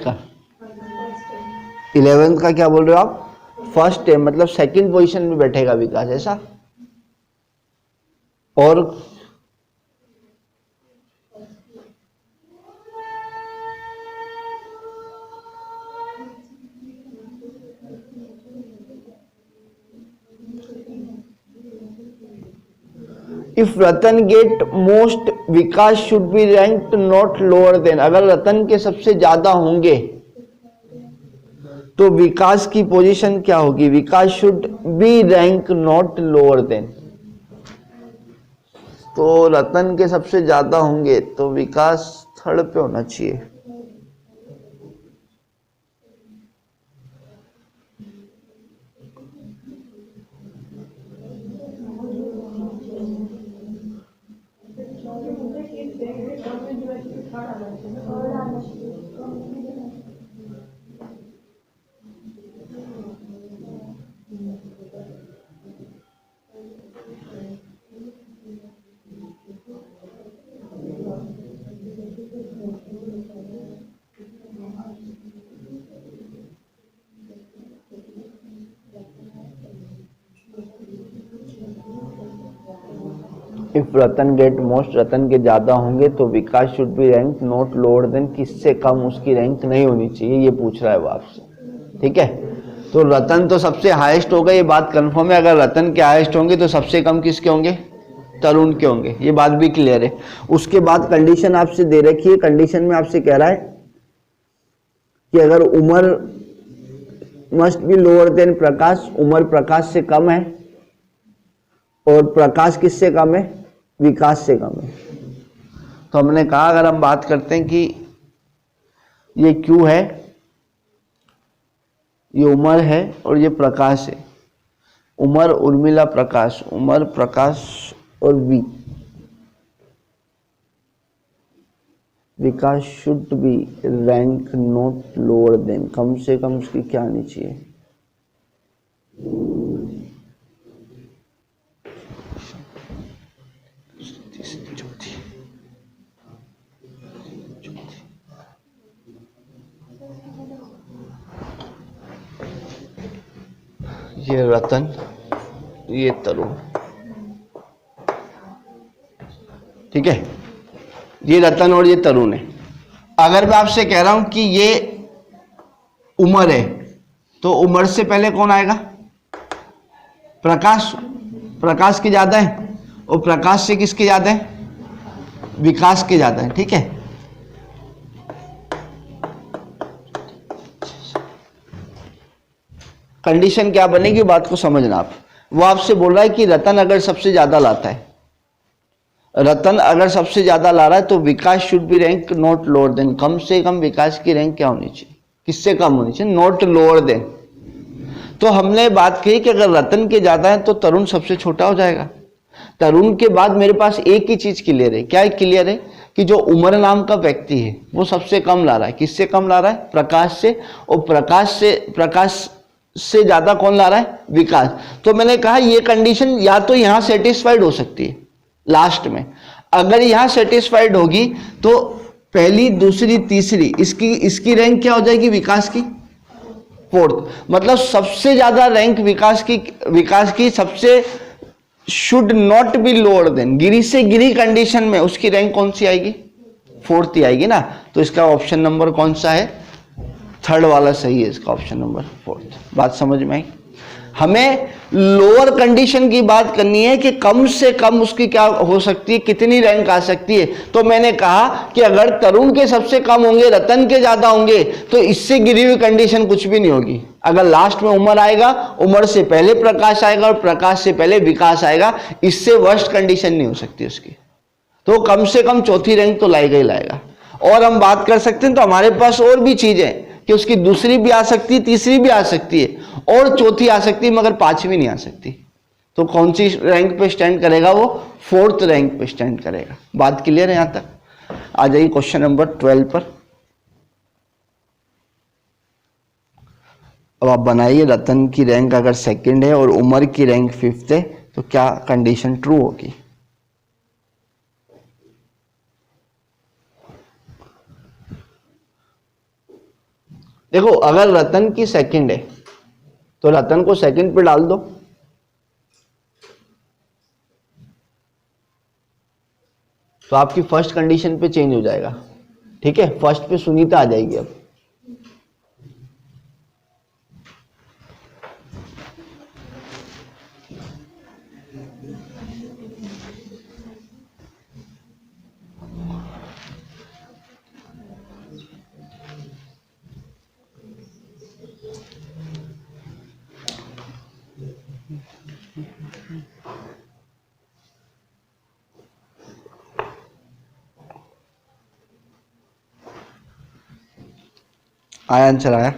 का क्या बोल रहे हो आप? फर्स्ट है, मतलब सेकंड पोजीशन में बैठेगा विकास, ऐसा? और if Ratan get most, Vikas should B ranked not lower then. अगर रतन के सबसे ज्यादा होंगे तो विकास की पोजीशन क्या होगी? Vikas should be rank not lower than. तो रतन के सबसे ज्यादा होंगे तो विकास थर्ड पे होना चाहिए। If Ratan get most, Ratan के ज्यादा होंगे तो Vikas should be rank not lower than, किससे कम उसकी रैंक नहीं होनी चाहिए, ये पूछ रहा है वो आपसे। ठीक है, तो रतन तो सबसे हाईएस्ट होगा, ये बात कंफर्म है। अगर रतन के हाईएस्ट होंगे तो सबसे कम किसके होंगे? तरुण के होंगे। ये बात भी क्लियर है। उसके बाद कंडीशन आपसे दे रखी है। कंडीशन में आपसे कह रहा है कि अगर उम्र मस्ट बी लोअर देन प्रकाश, उम्र प्रकाश से कम है और प्रकाश किससे कम है? विकास से कम है। तो हमने कहा अगर हम बात करते हैं कि ये Q है, ये उम्र है और ये प्रकाश है, उमर, उर्मिला, प्रकाश, उमर, प्रकाश और Vikas should be rank not lower than, कम से कम उसकी क्या आनी चाहिए? ये रतन, ये तरुण, ठीक है, ये रतन और ये तरुण है। अगर मैं आपसे कह रहा हूं कि ये उमर है, तो उमर से पहले कौन आएगा? प्रकाश, प्रकाश की ज्यादा है, और प्रकाश से किसके ज्यादा है? विकास के ज्यादा है, ठीक है। कंडीशन क्या बनेगी, बात को समझना आप। वो आपसे बोल रहा है कि रतन अगर सबसे ज्यादा लाता है, रतन अगर सबसे ज्यादा ला रहा है, तो Vikas should be rank not lower than, कम से कम विकास की रैंक क्या होनी चाहिए? किससे कम होनी चाहिए? Not lower than. तो हमने बात कही कि अगर रतन के ज्यादा है तो तरुण सबसे छोटा हो जाएगा। तरुण के बाद मेरे पास एक ही चीज क्लियर है। क्या क्लियर है? कि जो उमर नाम का व्यक्ति है वो सबसे कम ला रहा है। किससे कम ला रहा है? प्रकाश से। और प्रकाश से ज्यादा कौन ला रहा है? विकास। तो मैंने कहा ये कंडीशन या तो यहां सेटिस्फाइड हो सकती है लास्ट में। अगर यहां सेटिस्फाइड होगी तो पहली, दूसरी, तीसरी, इसकी रैंक क्या हो जाएगी? विकास की फोर्थ। मतलब सबसे ज्यादा रैंक विकास की सबसे should not be lower than, गिरी से गिरी कंडीशन में उसकी रैंक कौन सी आएगी? फोर्थ ही आएगी ना। तो इसका ऑप्शन नंबर कौन सा है? थर्ड वाला सही है इसका, ऑप्शन नंबर फोर्थ। बात समझ में आई? हमें लोअर कंडीशन की बात करनी है कि कम से कम उसकी क्या हो सकती है, कितनी रैंक आ सकती है। तो मैंने कहा कि अगर तरुण के सबसे कम होंगे, रतन के ज्यादा होंगे, तो इससे गिरी हुई कंडीशन कुछ भी नहीं होगी। अगर लास्ट में उमर आएगा, उमर से पहले प्रकाश आएगा और प्रकाश से पहले विकास आएगा, इससे वर्स्ट कंडीशन नहीं हो सकती उसकी। तो कम से कम चौथी रैंक तो लाएगा ही लाएगा। और हम बात कर सकते हैं तो हमारे पास और भी चीजें कि उसकी दूसरी भी आ सकती है, तीसरी भी आ सकती है और चौथी आ सकती है, मगर पांचवी नहीं आ सकती। तो कौन सी रैंक पे स्टैंड करेगा? वो फोर्थ रैंक पे स्टैंड करेगा। बात क्लियर है यहां तक? आ जाइए क्वेश्चन नंबर 12 पर। अब आप बनाइए, रतन की रैंक अगर सेकंड है और उमर की रैंक फिफ्थ है तो क्या कंडीशन ट्रू होगी? देखो, अगर रतन की सेकंड है तो रतन को सेकंड पे डाल दो, तो आपकी फर्स्ट कंडीशन पे चेंज हो जाएगा। ठीक है, फर्स्ट पे सुनीता आ जाएगी। अब आया आंसर? आया?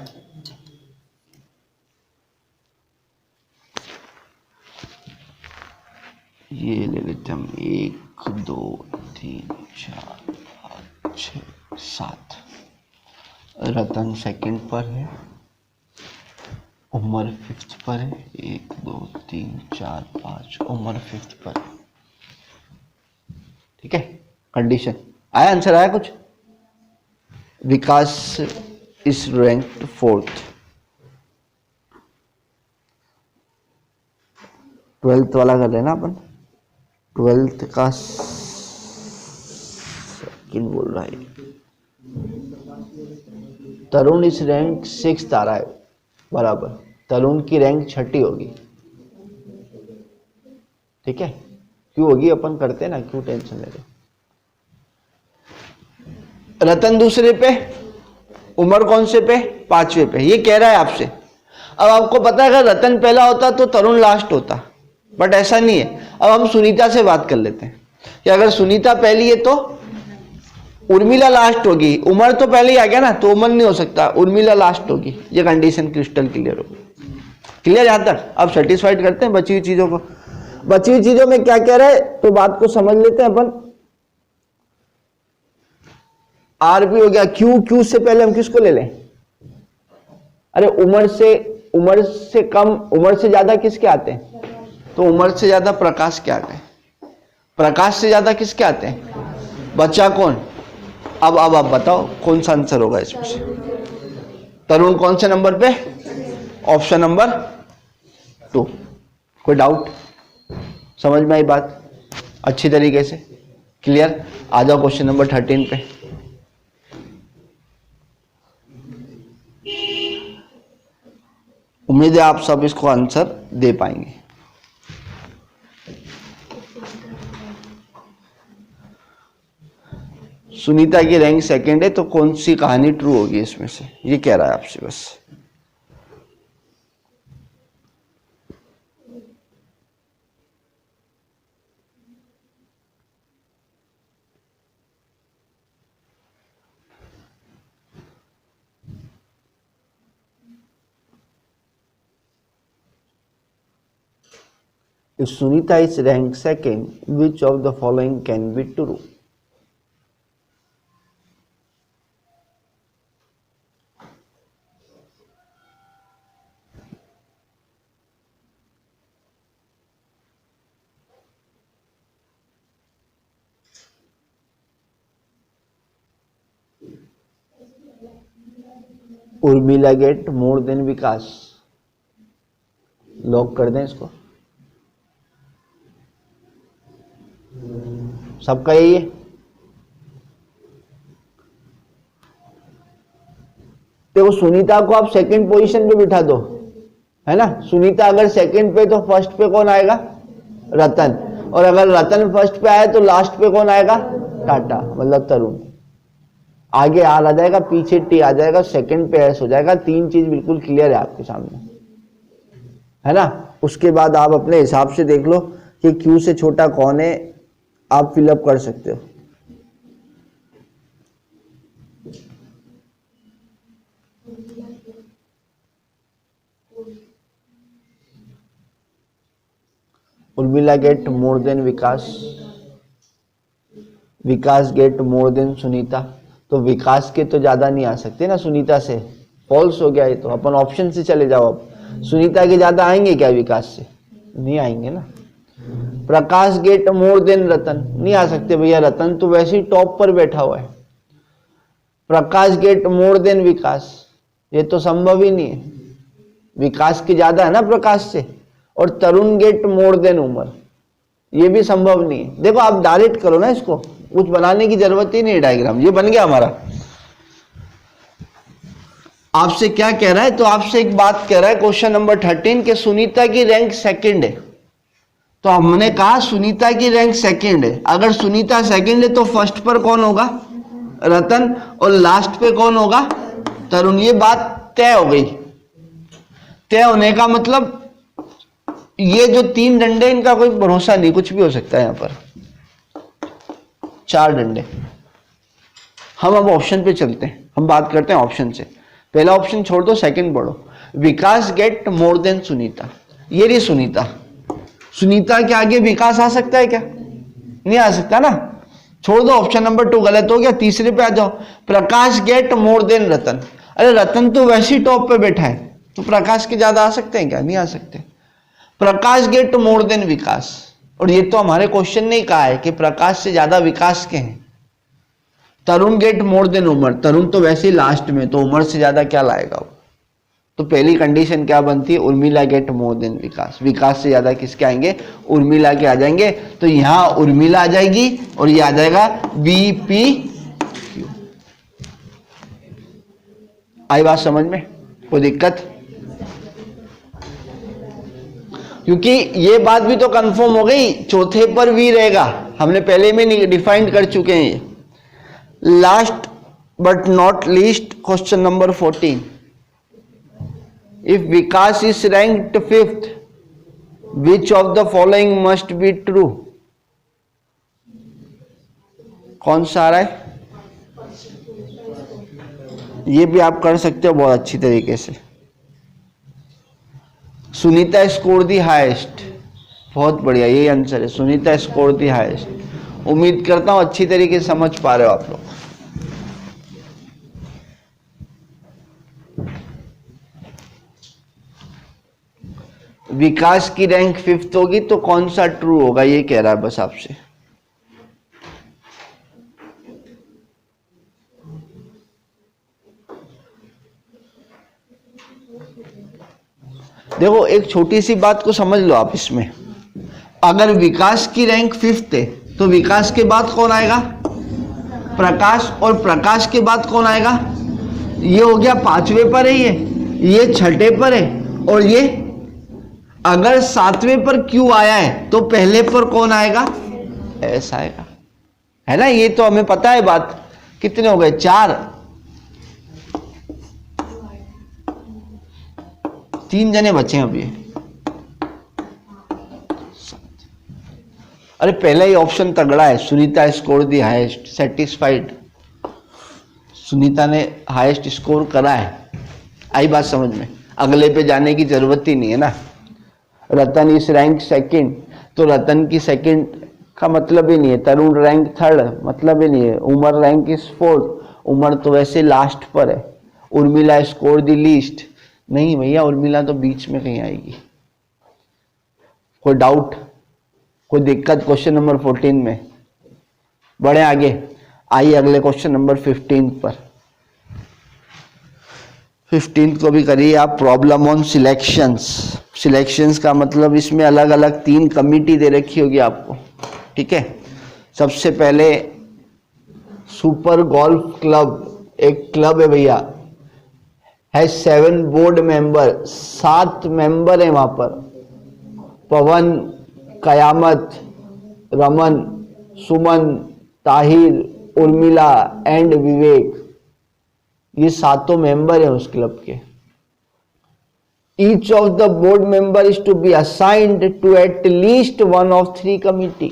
ये ले लेते हम 1 2 3 4 5 6 7। रतन सेकंड पर है, उमर फिफ्थ पर है। 1 2 3 4 5, उमर फिफ्थ पर है। ठीक है, कंडीशन आया? आंसर आया कुछ? विकास इज रैंक्ड फोर्थ। 12th वाला कर लेना अपन। 12th का सेकंड बोल रहा है। तरुण इस रैंक 6th आ रहा है, बराबर। तरुण की रैंक 6ठी होगी। ठीक है, क्यों होगी? अपन करते हैं ना, क्यों टेंशन ले रहे? रतन दूसरे पे, उमर कौन से पे? 5वें पे। ये कह रहा है आपसे। अब आपको पता है अगर रतन पहला होता तो तरुण लास्ट होता, बट ऐसा नहीं है। अब हम सुनीता से बात कर लेते हैं कि अगर सुनीता पहली है तो उर्मिला लास्ट होगी। उमर तो पहले ही आ गया ना, तो उमर नहीं हो सकता, उर्मिला लास्ट होगी। ये कंडीशन क्रिस्टल क्लियर होगी। क्लियर यहां तक? अब सेटिस्फाइड करते हैं बची हुई चीजों को। बची हुई चीजों में क्या कह रहा है तो बात को समझ लेते हैं अपन। आरपी हो गया, क्यू से पहले हम किसको ले लें? अरे उम्र से कम, उम्र से ज्यादा किसके आते हैं? तो उम्र से ज्यादा प्रकाश के आ गए। प्रकाश से ज्यादा किसके आते हैं? बच्चा कौन? अब आप बताओ कौन सा आंसर होगा इसमें से? तरुण कौन से नंबर पे? Option number 2। कोई डाउट? समझ में आई बात अच्छी तरीके से? क्लियर? आ जाओ क्वेश्चन नंबर 13 पे। उम्मीद है आप सब इसको आंसर दे पाएंगे। सुनीता की रैंक सेकंड है तो कौन सी कहानी ट्रू होगी इसमें से? ये कह रहा है आपसे बस। If Sunita is ranked second, which of the following can be true? Urmila get more than Vikas. Lock कर दें इसको। सबका यही है। देखो सुनीता को आप सेकंड पोजीशन पे बिठा दो, है ना? सुनीता अगर सेकंड पे तो फर्स्ट पे कौन आएगा? रतन। और अगर रतन फर्स्ट पे आए तो लास्ट पे कौन आएगा? टाटा, मतलब तरुण। आगे आर आ जाएगा, पीछे टी आ जाएगा, सेकंड पे एस हो जाएगा। 3 चीज बिल्कुल क्लियर है आपके सामने, है ना? उसके बाद आप अपने हिसाब से देख लो कि क्यू से छोटा कौन है, आप फिलअप कर सकते हो। उर्मिला गेट मोर देन विकास, विकास गेट मोर देन सुनीता। तो विकास के तो ज्यादा नहीं आ सकते ना सुनीता से, फॉल्स हो गया ये तो। अपन ऑप्शन से चले जाओ। अब सुनीता के ज्यादा आएंगे क्या विकास से? नहीं आएंगे ना। प्रकाश गेट मोर देन रतन, नहीं आ सकते भैया, रतन तो वैसे ही टॉप पर बैठा हुआ है। प्रकाश गेट मोर देन विकास, ये तो संभव ही नहीं है, विकास की ज्यादा है ना प्रकाश से। और तरुण गेट मोर देन उमर, ये भी संभव नहीं है। देखो आप डायरेक्ट करो ना इसको, कुछ बनाने की जरूरत ही नहीं है। डायग्राम ये बन गया हमारा। आपसे क्या कह रहा है? तो आपसे एक बात कह रहा है क्वेश्चन नंबर 13 के सुनीता की रैंक सेकंड है। तो हमने कहा सुनीता की रैंक सेकंड है। अगर सुनीता सेकंड है तो फर्स्ट पर कौन होगा? रतन। और लास्ट पे कौन होगा? तरुण। ये बात तय हो गई। तय होने का मतलब ये जो 3 डंडे, इनका कोई भरोसा नहीं, कुछ भी हो सकता है। यहां पर 4 डंडे। हम अब ऑप्शन पे चलते हैं, हम बात करते हैं ऑप्शन से। पहला ऑप्शन छोड़ दो, सेकंड पढ़ो। विकास गेट मोर देन सुनीता, ये रही सुनीता। सुनीता के आगे विकास आ सकता है क्या? नहीं आ सकता ना। छोड़ दो, ऑप्शन नंबर 2 गलत हो गया। तीसरे पे आ जाओ। प्रकाश गेट मोर देन रतन, अरे रतन तो वैसे ही टॉप पे बैठा है, तो प्रकाश के ज्यादा आ सकते हैं क्या? नहीं आ सकते। प्रकाश गेट मोर देन विकास, और ये तो हमारे क्वेश्चन ने कहा है कि प्रकाश से ज्यादा विकास के हैं। तरुण गेट मोर देन उमर, तरुण तो वैसे ही लास्ट में, तो उमर से ज्यादा क्या लाएगा वो? तो पहली कंडीशन क्या बनती है? उर्मिला गेट मोर देन विकास, विकास से ज्यादा किसके आएंगे? उर्मिला के आ जाएंगे। तो यहां उर्मिला आ जाएगी और ये आ जाएगा बीपी। आई बात समझ में? कोई दिक्कत? क्योंकि ये बात भी तो कंफर्म हो गई, चौथे पर वी रहेगा, हमने पहले में डिफाइन कर चुके हैं। Last but not least, question number 14। If Vikas is ranked 5th, which of the following must be true? कौन सा आ रहा है? ये भी आप कर सकते हो बहुत अच्छी तरीके से। Sunita score the highest. बहुत बढ़िया, यही आंसर है, सुनीता स्कोर दी हाईएस्ट। उम्मीद करता हूं अच्छी तरीके से समझ पा रहे हो आप लोग। विकास की रैंक 5th होगी तो कौन सा ट्रू होगा, ये कह रहा है बस आपसे। देखो एक छोटी सी बात को समझ लो आप इसमें, अगर विकास की रैंक 5th है तो विकास के बाद कौन आएगा, प्रकाश, और प्रकाश के बाद कौन आएगा, ये हो गया 5वें पर है, ये 6ठे पर है, और ये अगर 7वें पर क्यू आया है तो पहले पर कौन आएगा, एस आएगा, है ना। ये तो हमें पता है बात। कितने हो गए, 4, 3 जने बचे हैं अभी। अरे पहला ही ऑप्शन तगड़ा है, Sunita score the highest, satisfied, Sunita ने हाईएस्ट स्कोर करा है। आई बात समझ में, अगले पे जाने की जरूरत ही नहीं है ना। रतन इस रैंक 2nd, तो रतन की 2nd का मतलब ही नहीं है। तरुण रैंक 3rd, मतलब ही नहीं है। Umar rank is 4th, Umar तो वैसे लास्ट पर है। उर्मिला स्कोर दी लीस्ट, नहीं भैया उर्मिला तो बीच में कहीं आएगी। कोई डाउट, कोई दिक्कत क्वेश्चन नंबर 14 में? बढ़े आगे, आइए अगले क्वेश्चन नंबर 15 पर। 15 को भी करिए आप। Problem on selections. सिलेक्शंस का मतलब इसमें अलग अलग 3 कमिटी दे रखी होगी आपको, ठीक है। सबसे पहले सुपर गोल्फ क्लब, एक क्लब है भैया, है 7 बोर्ड मेंबर, 7 मेंबर है वहां पर। पवन, कयामत, रमन, सुमन, ताहिर, उर्मिला एंड विवेक, ये 7 मेंबर हैं उस क्लब के। Each of the board member is to be assigned to at least 1 of 3 committee.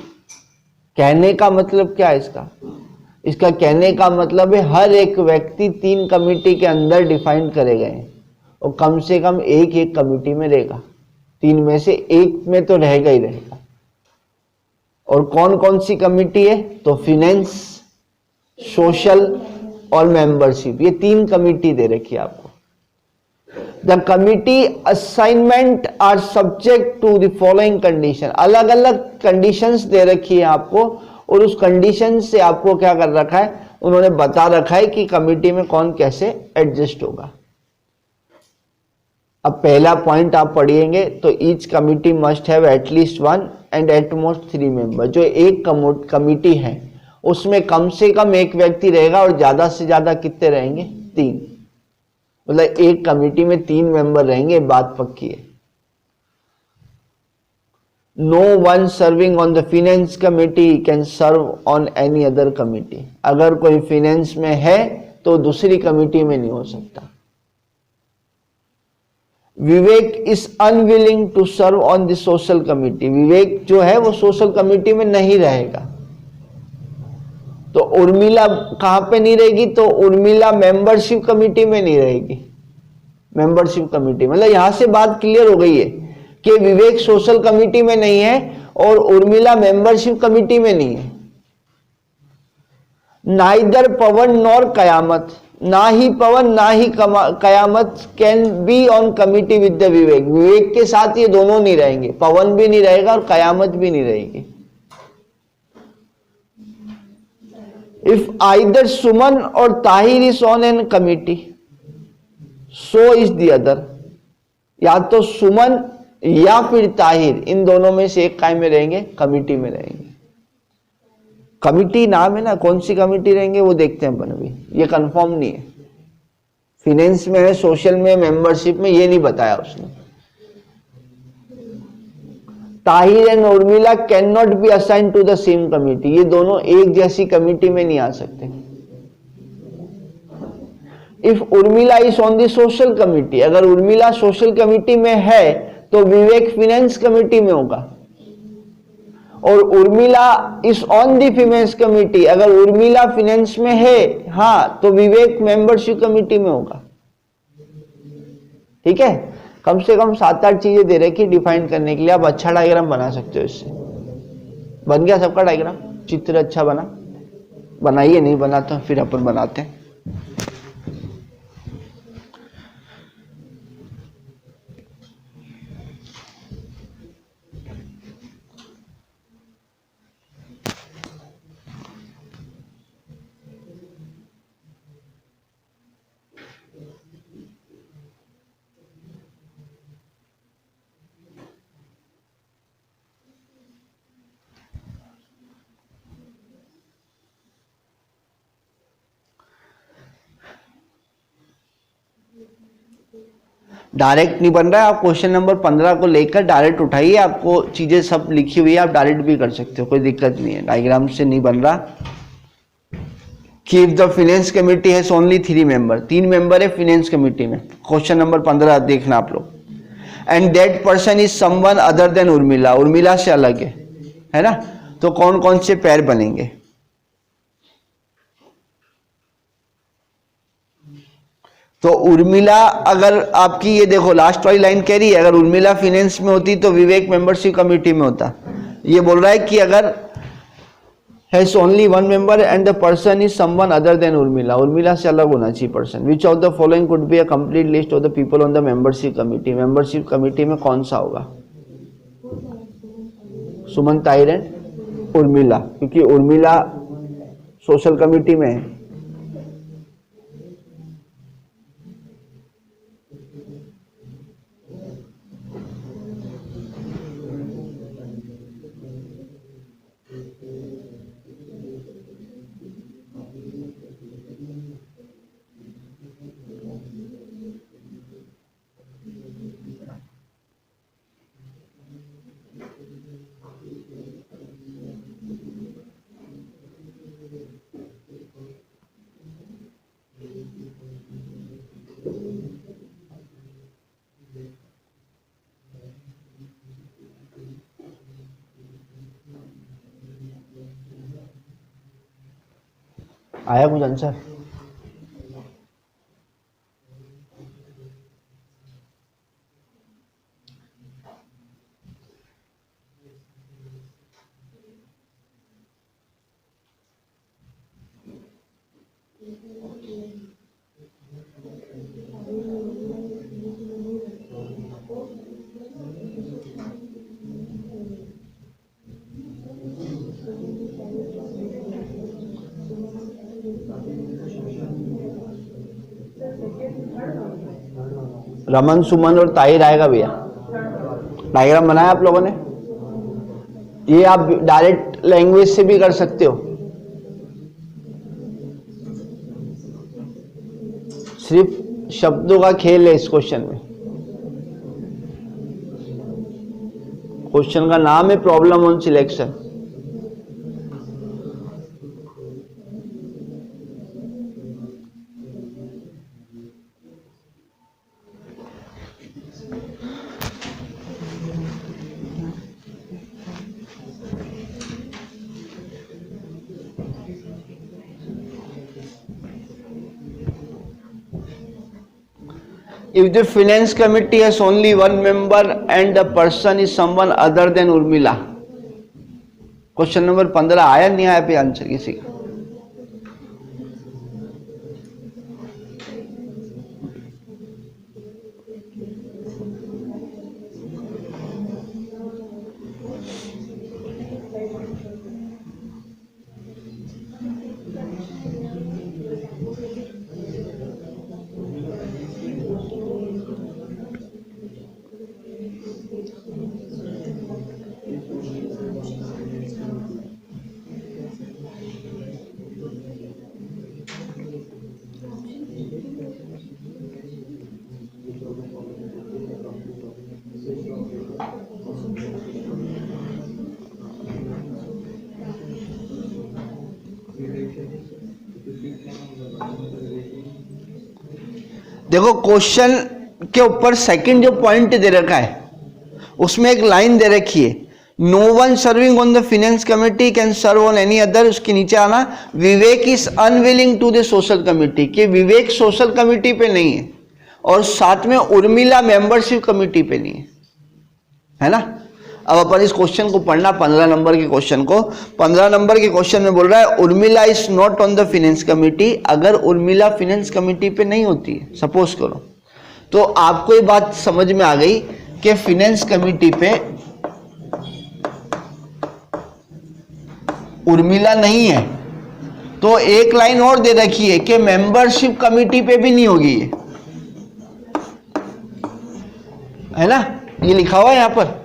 कहने का मतलब क्या है इसका? इसका कहने का मतलब है हर एक व्यक्ति 3 कमिटी के अंदर डिफाइन करे गए हैं और कम से कम एक कमिटी में रहेगा। 3 में से एक में तो रहेगा ही रहेगा। और कौन कौन सी कमिटी है? तो फिनेंस, सोशल और मेंबरशिप, ये 3 कमिटी दे रखी है आपको। The committee assignment are subject to the following condition. अलग अलग कंडीशंस दे रखी है आपको और उस कंडीशन से आपको क्या कर रखा है, उन्होंने बता रखा है कि कमिटी में कौन कैसे एडजस्ट होगा। अब पहला पॉइंट आप पढ़िएंगे तो each committee must have at least 1 and at most 3 member. जो एक कमिटी है उसमें कम से कम एक व्यक्ति रहेगा और ज्यादा से ज्यादा कितने रहेंगे? 3। मतलब एक कमिटी में 3 मेंबर रहेंगे, बात पक्की है। No one serving on the finance committee can serve on any other committee. अगर कोई फिनेंस में है तो दूसरी कमिटी में नहीं हो सकता। Vivek is unwilling to serve on the social committee. Vivek जो है वो सोशल कमिटी में नहीं रहेगा। तो उर्मिला कहां पे नहीं रहेगी? तो उर्मिला मेंबरशिप कमिटी में नहीं रहेगी। मेंबरशिप कमिटी मतलब यहां से बात क्लियर हो गई है कि विवेक सोशल कमिटी में नहीं है और उर्मिला मेंबरशिप कमिटी में नहीं है। नाइदर पवन नॉर कयामत, ना ही पवन ना ही Qayamat can be on committee with the Vivek. Vivek के साथ ये दोनों नहीं रहेंगे, पवन भी नहीं रहेगा और कयामत भी नहीं रहेगी। If either Suman or Tahir is on an committee, so is the other. या तो सुमन या फिर ताहिर, इन दोनों में से एक काय में रहेंगे? कमिटी में रहेंगे। कमिटी नाम है ना, कौन सी कमिटी रहेंगे वो देखते हैं अपन अभी, ये कंफर्म नहीं है। फिनेंस में है, सोशल में, मेंबरशिप में, ये नहीं बताया उसने। Tahir and Urmila can not be assigned to the same committee. ये दोनों एक जैसी कमिटी में नहीं आ सकते। If Urmila is on the social committee, अगर उर्मिला सोशल कमिटी में है तो विवेक फिनेंस कमिटी में होगा। और Urmila is on the finance committee, अगर उर्मिला फिनेंस में है हाँ तो विवेक मेंबरशिप कमिटी में होगा। ठीक है, कम से कम 7-8 चीजें दे रखी डिफाइन करने के लिए, आप अच्छा डायग्राम बना सकते हो इससे। बन गया सबका डायग्राम, चित्र अच्छा बना? बनाइए, नहीं बना तो फिर अपन बनाते हैं। डायरेक्ट नहीं बन रहा है, आप क्वेश्चन नंबर 15 को लेकर डायरेक्ट उठाइए, आपको चीजें सब लिखी हुई है, आप डायरेक्ट भी कर सकते हो, कोई दिक्कत नहीं है। डायग्राम से नहीं बन रहा कि if the finance committee has only 3 member, 3 member है फाइनेंस कमेटी में, क्वेश्चन नंबर 15 देखना आप लोग। And that person is someone other than Urmila, Urmila से अलग है ना? तो कौन कौन से पैर बनेंगे? तो उर्मिला, अगर आपकी ये देखो लास्ट वाली लाइन कह रही है, अगर उर्मिला फाइनेंस में होती तो विवेक मेंबरशिप कमेटी में होता। ये बोल रहा है कि अगर has only 1 member and the person is someone other than Urmila, Urmila से अलग होना चाहिए person. Which of the following could be a complete list of the people on the membership committee, membership committee में कौन सा होगा? सुमन ताहिर एंड उर्मिला, क्योंकि उर्मिला सोशल कमेटी में है। आया कुछ आंसर? रमन, सुमन और ताहिर आएगा भैया। डायग्राम बनाया आप लोगों ने? ये आप डायरेक्ट लैंग्वेज से भी कर सकते हो, सिर्फ शब्दों का खेल है इस क्वेश्चन में। क्वेश्चन का नाम है problem on selection. If the finance committee has only 1 member and the person is someone other than Urmila, question number 15 आया नहीं आया पे आंसर किसी का? देखो क्वेश्चन के ऊपर सेकंड जो पॉइंट दे रखा है उसमें एक लाइन दे रखी है, no one serving on the finance committee can serve on any other. उसके नीचे आना Vivek is unwilling to the social committee, कि विवेक सोशल कमेटी पे नहीं है। और साथ में उर्मिला मेंबरशिप कमेटी पे नहीं है ना। अब अपन इस क्वेश्चन को पढ़ना, 15 नंबर के क्वेश्चन को। 15 नंबर के क्वेश्चन में बोल रहा है Urmila is not on the finance committee. अगर उर्मिला फाइनेंस कमेटी पे नहीं होती है, सपोज करो, तो आपको ये बात समझ में आ गई कि फाइनेंस कमेटी पे उर्मिला नहीं है, तो एक लाइन और दे रखी है कि मेंबरशिप कमेटी पे भी नहीं होगी ये, है ना। ये लिखा हुआ है यहां पर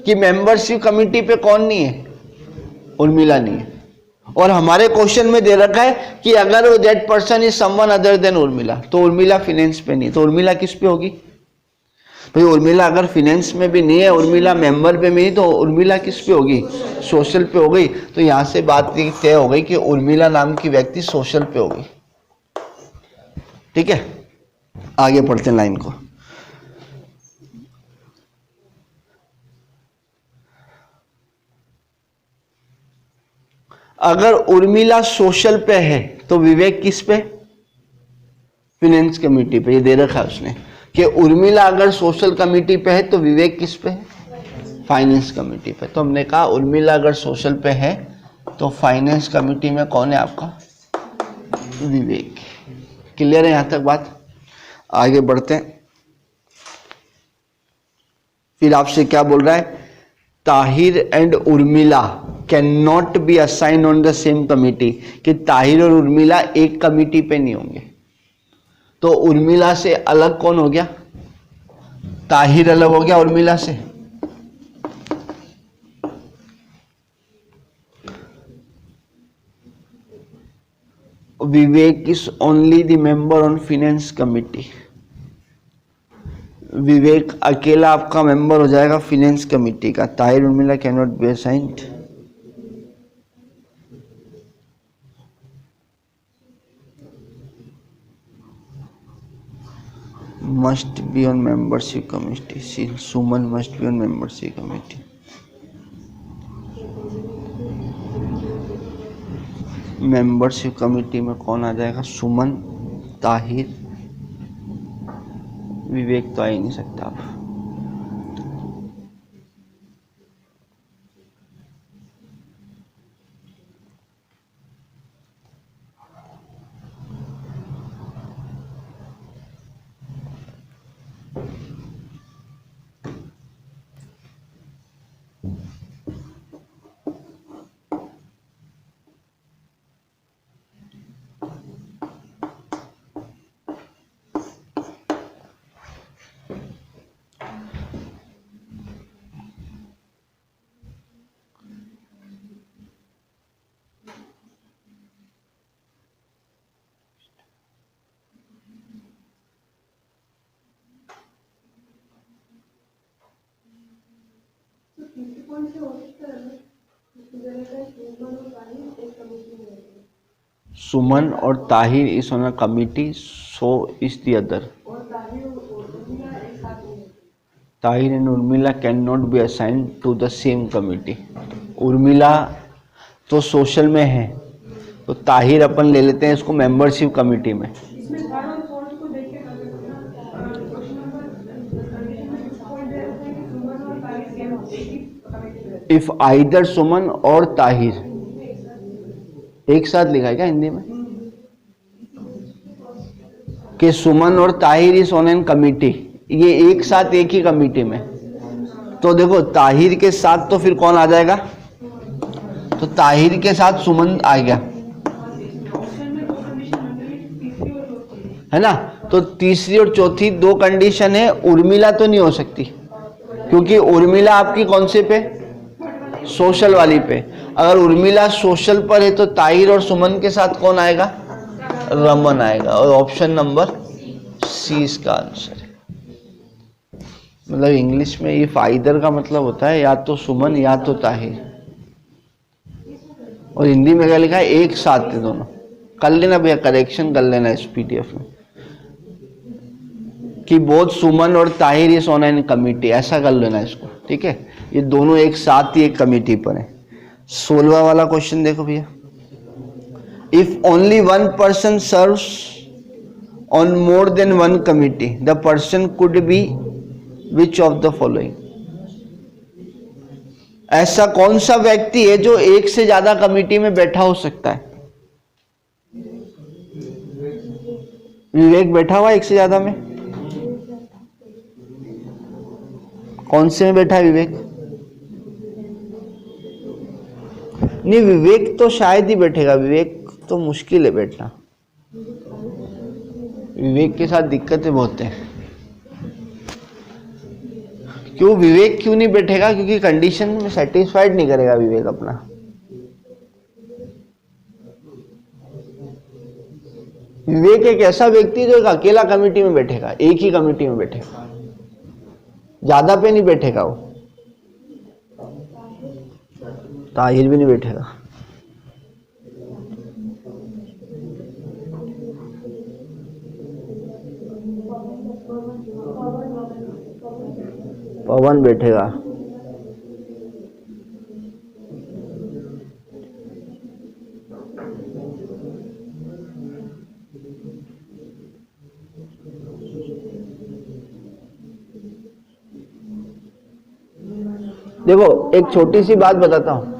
कि मेंबरशिप कमेटी पे कौन नहीं है, उर्मिला नहीं है। और हमारे क्वेश्चन में दे रखा है कि अगर that person is someone other than Urmila, तो उर्मिला फाइनेंस पे नहीं, तो उर्मिला किस पे होगी भाई। उर्मिला अगर फाइनेंस में भी नहीं है, उर्मिला मेंबर पे भी नहीं, तो उर्मिला किस पे होगी, सोशल पे हो गई। तो यहां से बात तय हो गई कि उर्मिला नाम की व्यक्ति सोशल पे होगी। ठीक है, आगे पढ़ते हैं लाइन को। अगर उर्मिला सोशल पे है तो विवेक किस पे, फाइनेंस कमेटी पे। ये दे रखा है उसने कि उर्मिला अगर सोशल कमेटी पे है तो विवेक किस पे है, फाइनेंस कमेटी पे। तो हमने कहा उर्मिला अगर सोशल पे है तो फाइनेंस कमेटी में कौन है आपका, विवेक। क्लियर है यहां तक बात। आगे बढ़ते हैं। फिर आपसे क्या बोल रहा है, Tahir and Urmila can not be assign on the same committee, कि ताहिर और उर्मिला एक कमिटी पे नहीं होंगे। तो उर्मिला से अलग कौन हो गया, ताहिर अलग हो गया उर्मिला से। Vivek is only the member on finance committee. Vivek अकेला आपका मेंबर हो जाएगा फाइनेंस कमिटी का। Tahir Urmila can not be assigned. must be on membership committee. Suman must be on membership committee. Membership committee में कौन आ जाएगा, सुमन, ताहिर, विवेक तो आ ही नहीं सकता आप। सुमन और Tahir is on a committee, so is the other. Tahir and Urmila can not be assigned to the same committee. Urmila तो social में है, तो ताहिर अपन ले लेते हैं इसको मेंबरशिप कमिटी में। इफ आइदर सुमन और ताहिर, एक साथ लिखा है क्या हिंदी में कि सुमन और Tahir is on an committee, ये एक साथ एक ही कमिटी में। तो देखो ताहिर के साथ तो फिर कौन आ जाएगा, तो ताहिर के साथ सुमन आ गया, है ना। तो तीसरी और चौथी दो कंडीशन है, उर्मिला तो नहीं हो सकती क्योंकि उर्मिला आपकी कौन से पे, सोशल वाली पे। अगर उर्मिला सोशल पर है तो ताहिर और सुमन के साथ कौन आएगा, रमन आएगा। और ऑप्शन नंबर सी इसका आंसर है। मतलब इंग्लिश में इफ आइदर का मतलब होता है या तो सुमन या तो ताहिर, और हिंदी में क्या लिखा है, एक साथ थे दोनों। कर लेना भैया, करेक्शन कर लेना इस पीडीएफ में कि बोथ सुमन और Tahir is on an committee, ऐसा कर लेना इसको, ठीक है। ये दोनों एक साथ ही एक कमिटी पर है। 16वां वाला क्वेश्चन देखो भैया। If only one person serves on more than one committee, the person could be which of the following? ऐसा कौन सा व्यक्ति है जो एक से ज्यादा कमिटी में बैठा हो सकता है? विवेक बैठा हुआ एक से ज्यादा में? कौन से में बैठा है विवेक? नहीं, विवेक तो शायद ही बैठेगा, विवेक तो मुश्किल है बैठना, विवेक के साथ दिक्कतें बहुत हैं। क्यों विवेक क्यों नहीं बैठेगा? क्योंकि कंडीशन में सेटिस्फाइड नहीं करेगा विवेक अपना। विवेक एक ऐसा व्यक्ति जो एक अकेला कमेटी में बैठेगा, एक ही कमेटी में बैठेगा, ज्यादा पे नहीं बैठेगा वो। ताहिर भी नहीं बैठेगा। पवन बैठेगा। देखो एक छोटी सी बात बताता हूं।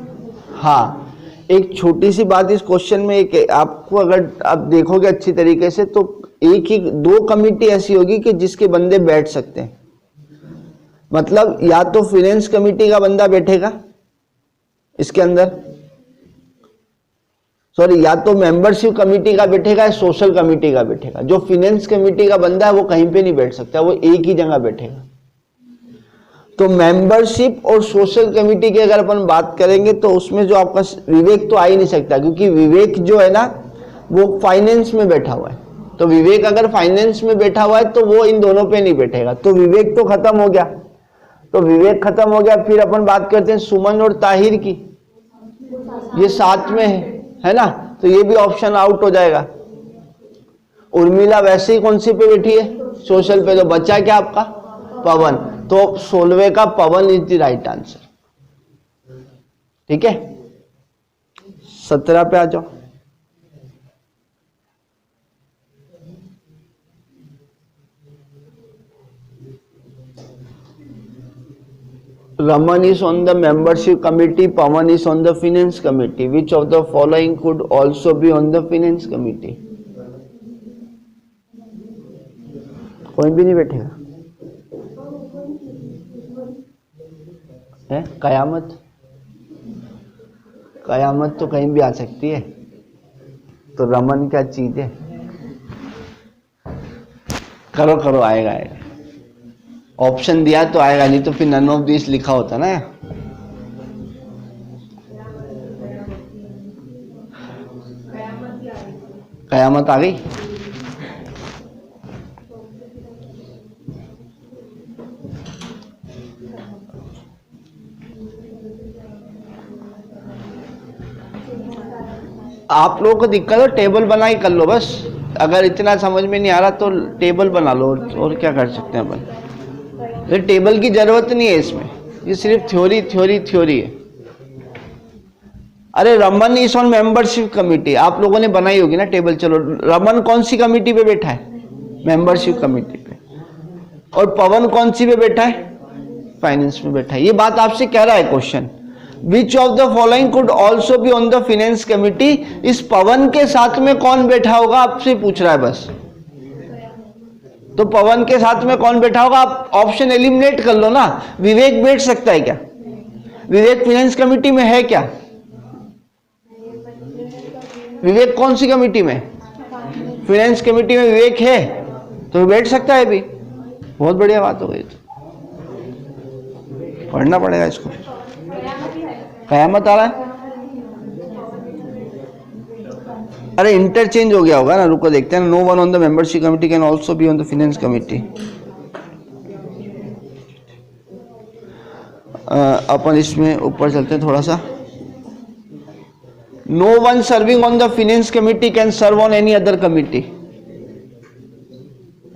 हाँ, एक छोटी सी बात इस क्वेश्चन में एक आपको, अगर आप देखोगे अच्छी तरीके से तो एक ही दो कमिटी ऐसी होगी कि जिसके बंदे बैठ सकते हैं। मतलब या तो फाइनेंस कमेटी का बंदा बैठेगा इसके अंदर, सॉरी, या तो मेंबरशिप कमेटी का बैठेगा या सोशल कमेटी का बैठेगा। जो फाइनेंस कमेटी का बंदा है वो कहीं पे नहीं बैठ सकता, वो एक ही जगह बैठेगा। तो मेंबरशिप और सोशल कमेटी की अगर अपन बात करेंगे तो उसमें जो आपका विवेक तो आ ही नहीं सकता, क्योंकि विवेक जो है ना वो फाइनेंस में बैठा हुआ है। तो विवेक अगर फाइनेंस में बैठा हुआ है तो वो इन दोनों पे नहीं बैठेगा। तो विवेक तो खत्म हो गया, तो विवेक खत्म हो गया। फिर अपन बात करते हैं सुमन और ताहिर की, ये साथ में है ना, तो ये भी ऑप्शन आउट हो जाएगा। उर्मिला वैसे ही कौन सी पे बैठी है? सोशल पे। तो बचा क्या आपका? पवन। तो 16वें का पवन इज द राइट आंसर। ठीक है, 17 पे आ जाओ। Raman is on the membership committee, Pawan is on the finance committee. Which of the following could also be on the finance committee? कोई भी नहीं बैठेगा है? कयामत, कयामत तो कहीं भी आ सकती है। तो रमन क्या चीज है? करो करो, आएगा आएगा। ऑप्शन दिया तो आएगा, नहीं तो फिर नन ऑफ दिस लिखा होता ना। कयामत आ गई। आप लोगों को दिक्कत हो टेबल बना ही कर लो बस। अगर इतना समझ में नहीं आ रहा तो टेबल बना लो, और क्या कर सकते हैं अपन। तो टेबल की जरूरत नहीं है इसमें, ये सिर्फ थ्योरी थ्योरी थ्योरी है। अरे Raman is on membership committee, आप लोगों ने बनाई होगी ना टेबल। चलो, रमन कौन सी कमेटी पे बैठा है? मेंबरशिप कमेटी पे। और पवन कौन सी पे बैठा है? फाइनेंस में बैठा है। ये बात आपसे कह रहा है question. Which of the following could also be on the finance committee. इस पवन के साथ में कौन बैठा होगा आपसे पूछ रहा है बस। तो पवन के साथ में कौन बैठा होगा? आप ऑप्शन एलिमिनेट कर लो ना। विवेक बैठ सकता है क्या? विवेक फाइनेंस कमेटी में है क्या? विवेक कौन सी कमेटी में? फाइनेंस कमेटी में विवेक है, तो बैठ सकता है भी। बहुत बढ़िया बात हो गई। पढ़ना पड़ेगा इसको। कयामत आ रहा है। अरे इंटरचेंज हो गया होगा ना, रुको देखते हैं। No one on the membership committee can also be on the finance committee. अपन इसमें ऊपर चलते हैं थोड़ा सा। No one serving on the finance committee can serve on any other committee.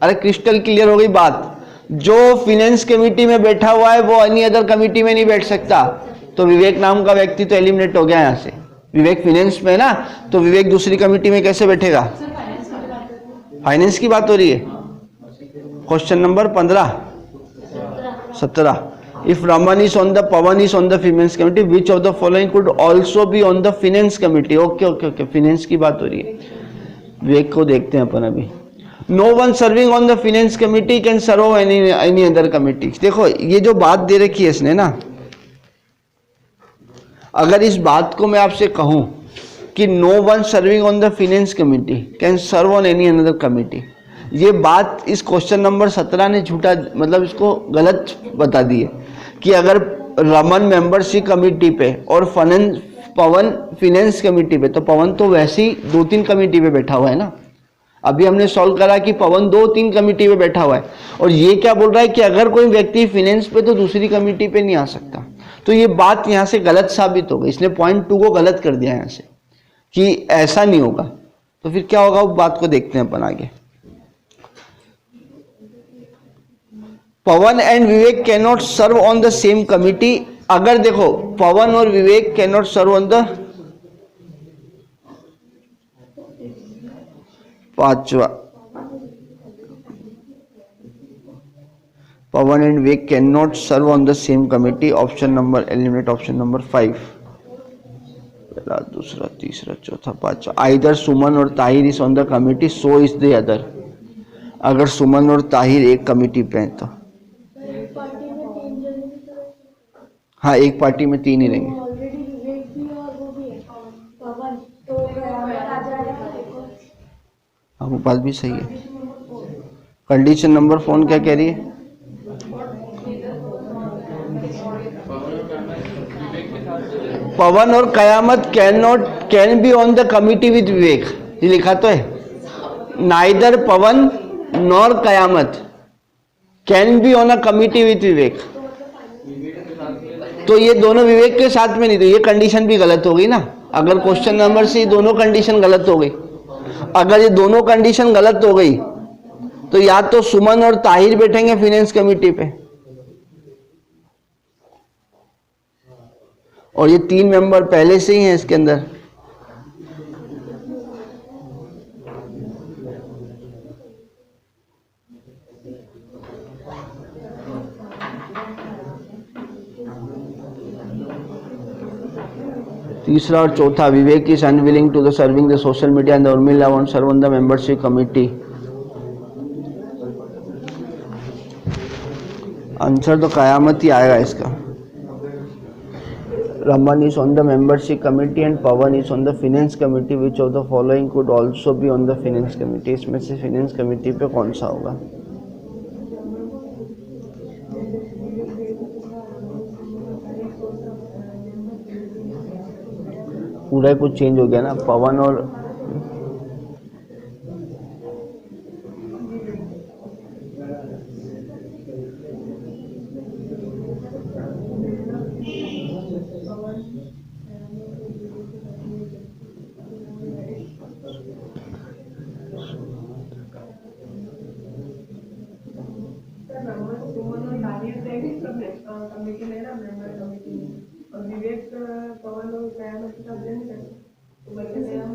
अरे क्रिस्टल क्लियर हो गई बात। जो फाइनेंस कमिटी में बैठा हुआ है वो एनी अदर कमिटी में नहीं बैठ सकता। तो विवेक नाम का व्यक्ति तो एलिमिनेट हो गया यहां से। विवेक फाइनेंस में है ना, तो विवेक दूसरी कमेटी में कैसे बैठेगा? फाइनेंस की बात हो रही है। Question number 17। If Raman is on the Pawan is on the finance committee, which of the following could also be on the finance committee. Okay okay okay, finance की बात हो रही है। विवेक को देखते हैं अपन अभी। No one serving on the finance committee can serve any other committee. देखो ये जो बात दे रखी है इसने ना, अगर इस बात को मैं आपसे कहूं कि no one serving on the finance committee can serve on any another committee, ये बात इस क्वेश्चन नंबर 17 ने झूठा, मतलब इसको गलत बता दी है कि अगर रमन मेंबरशिप कमिटी पे और पवन फाइनेंस कमिटी पे, तो पवन तो वैसे ही 2-3 कमिटी पे बैठा हुआ है ना। अभी हमने सॉल्व करा कि पवन 2-3 कमिटी पे बैठा हुआ है, और ये क्या बोल रहा है कि अगर कोई व्यक्ति फाइनेंस पे तो दूसरी कमिटी पे नहीं आ सकता। तो ये बात यहाँ से गलत साबित हो गई, इसने पॉइंट 2 को गलत कर दिया यहाँ से कि ऐसा नहीं होगा। तो फिर क्या होगा उस बात को देखते हैं अपन आगे। Pawan and Vivek can not serve on the same committee. अगर देखो पवन और Vivek can not serve on the, 5वां, Pawan and Vivek can not serve on the same committee. Option number, eliminate option number 5। पहला, दूसरा, तीसरा, चौथा, पांचवा। आइदर सुमन और Tahir is on the committee, so is the other. अगर सुमन और ताहिर एक कमिटी पे हैं तो, हाँ एक पार्टी में 3 ही रहेंगे। हाँ वो बात भी सही है। कंडीशन नंबर 4 क्या कह रही है? पवन और Qayamat can be on the committee with Vivek. ये लिखा तो है, neither Pawan nor Qayamat can be on a committee with Vivek. तो ये दोनों विवेक के साथ में नहीं, तो ये कंडीशन भी गलत हो गई ना। अगर क्वेश्चन नंबर से दोनों कंडीशन गलत हो गई, अगर ये दोनों कंडीशन गलत हो गई तो या तो सुमन और ताहिर बैठेंगे फाइनेंस कमिटी पे, और ये 3 मेंबर पहले से ही हैं इसके अंदर। तीसरा और चौथा, Vivek is unwilling to the serving the social media and Urmila won't serve on the membership committee. Answer तो कयामत ही आएगा इसका। Raman is on the membership committee and Pawan is on the finance committee, which of the following could also be on the finance committee. इसमें से finance committee पे कौन सा होगा? पूरा कुछ चेंज हो गया ना, पवन और कमेटी में ना, मेंबर कमेटी में, और विवेक पवन और कयामत के साथ नहीं करते, तो बच्चे से हम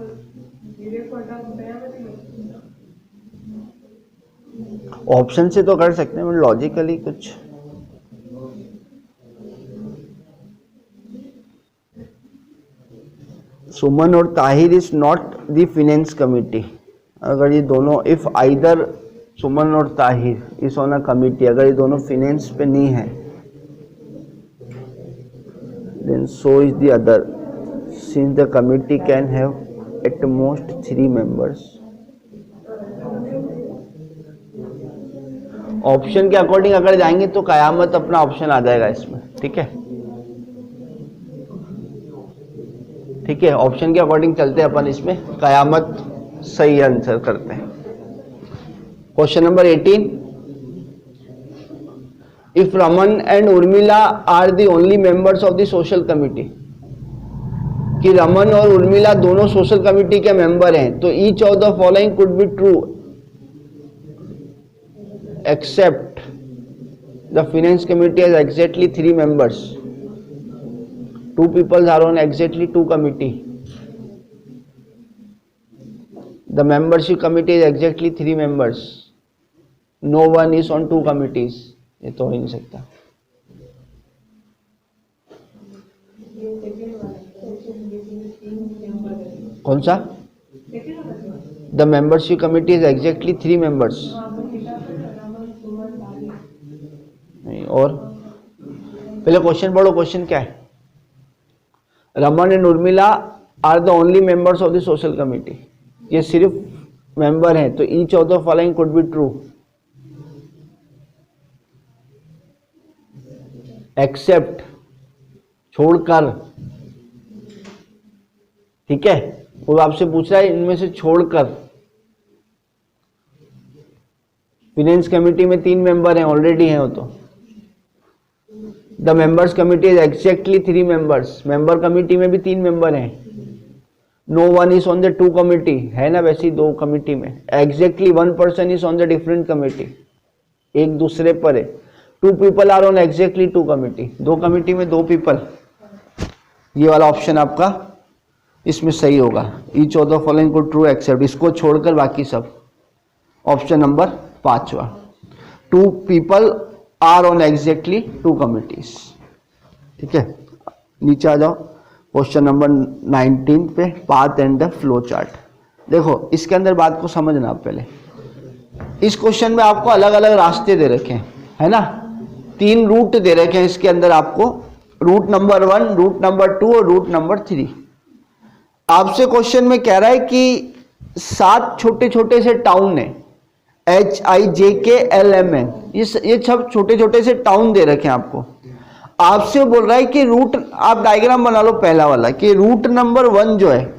विवेक को हटा कयामत में। ऑप्शन से तो कर सकते हैं, लॉजिकली कुछ सुमन और Tahir is not the finance committee. अगर ये दोनों, इफ आइदर सुमन और Tahir is on a committee, अगर ये दोनों फाइनेंस पे नहीं है, then so is the other, since the committee can have at most 3 members. Option के अकॉर्डिंग अगर जाएंगे तो कयामत अपना ऑप्शन आ जाएगा इसमें, ठीक है। ठीक है, ऑप्शन के अकॉर्डिंग चलते हैं अपन, इसमें कयामत सही आंसर करते हैं। Question number 18, if Raman and Urmila are the only members of the social committee, कि रमन और उर्मिला दोनों सोशल कमिटी के मेंबर हैं, तो each of the following could be true except the finance committee has exactly 3 members. 2 people are on exactly 2 committee. The membership committee is exactly 3 members, no one is on 2 committees, ये तो हो ही नहीं सकता। ये second वाला कौन सा? The membership committee is exactly 3 members, नहीं। और पहले क्वेश्चन पढ़ो, क्वेश्चन क्या है? Raman and Urmila are the only members of the social committee, ये सिर्फ मेंबर हैं, तो each of the following could be true except, छोड़कर, ठीक है। वो आपसे पूछ रहा है इनमें से छोड़कर। फिनेंस कमेटी में 3 मेंबर हैं, ऑलरेडी हैं वो तो। The members committee is exactly 3 members, member committee में भी 3 मेंबर हैं। No one is on the 2 committee, है ना वैसी 2 कमिटी में। Exactly 1 person is on the different committee, एक दूसरे पर है। 2 people are on exactly 2 committee, 2 committee में 2 पीपल। ये वाला ऑप्शन आपका इसमें सही होगा। ईच ऑफ द फॉलोइंग को ट्रू एक्सेप्ट, इसको छोड़कर बाकी सब। ऑप्शन नंबर 5वां, 2 people are on exactly 2 committees, ठीक है। नीचे आ जाओ क्वेश्चन नंबर 19 पे, path and the flow chart. देखो इसके अंदर बात को समझना आप पहले। इस क्वेश्चन में आपको अलग अलग रास्ते दे रखे हैं, है ना। 3 रूट दे रखे हैं इसके अंदर आपको, रूट नंबर 1, रूट नंबर 2 और रूट नंबर 3। आपसे क्वेश्चन में कह रहा है कि 7 छोटे छोटे से टाउन है, HIJKLMN, ये सब छोटे छोटे से टाउन दे रखे हैं आपको। आपसे बोल रहा है कि रूट, आप डायग्राम बना लो पहला वाला, कि रूट नंबर 1 जो है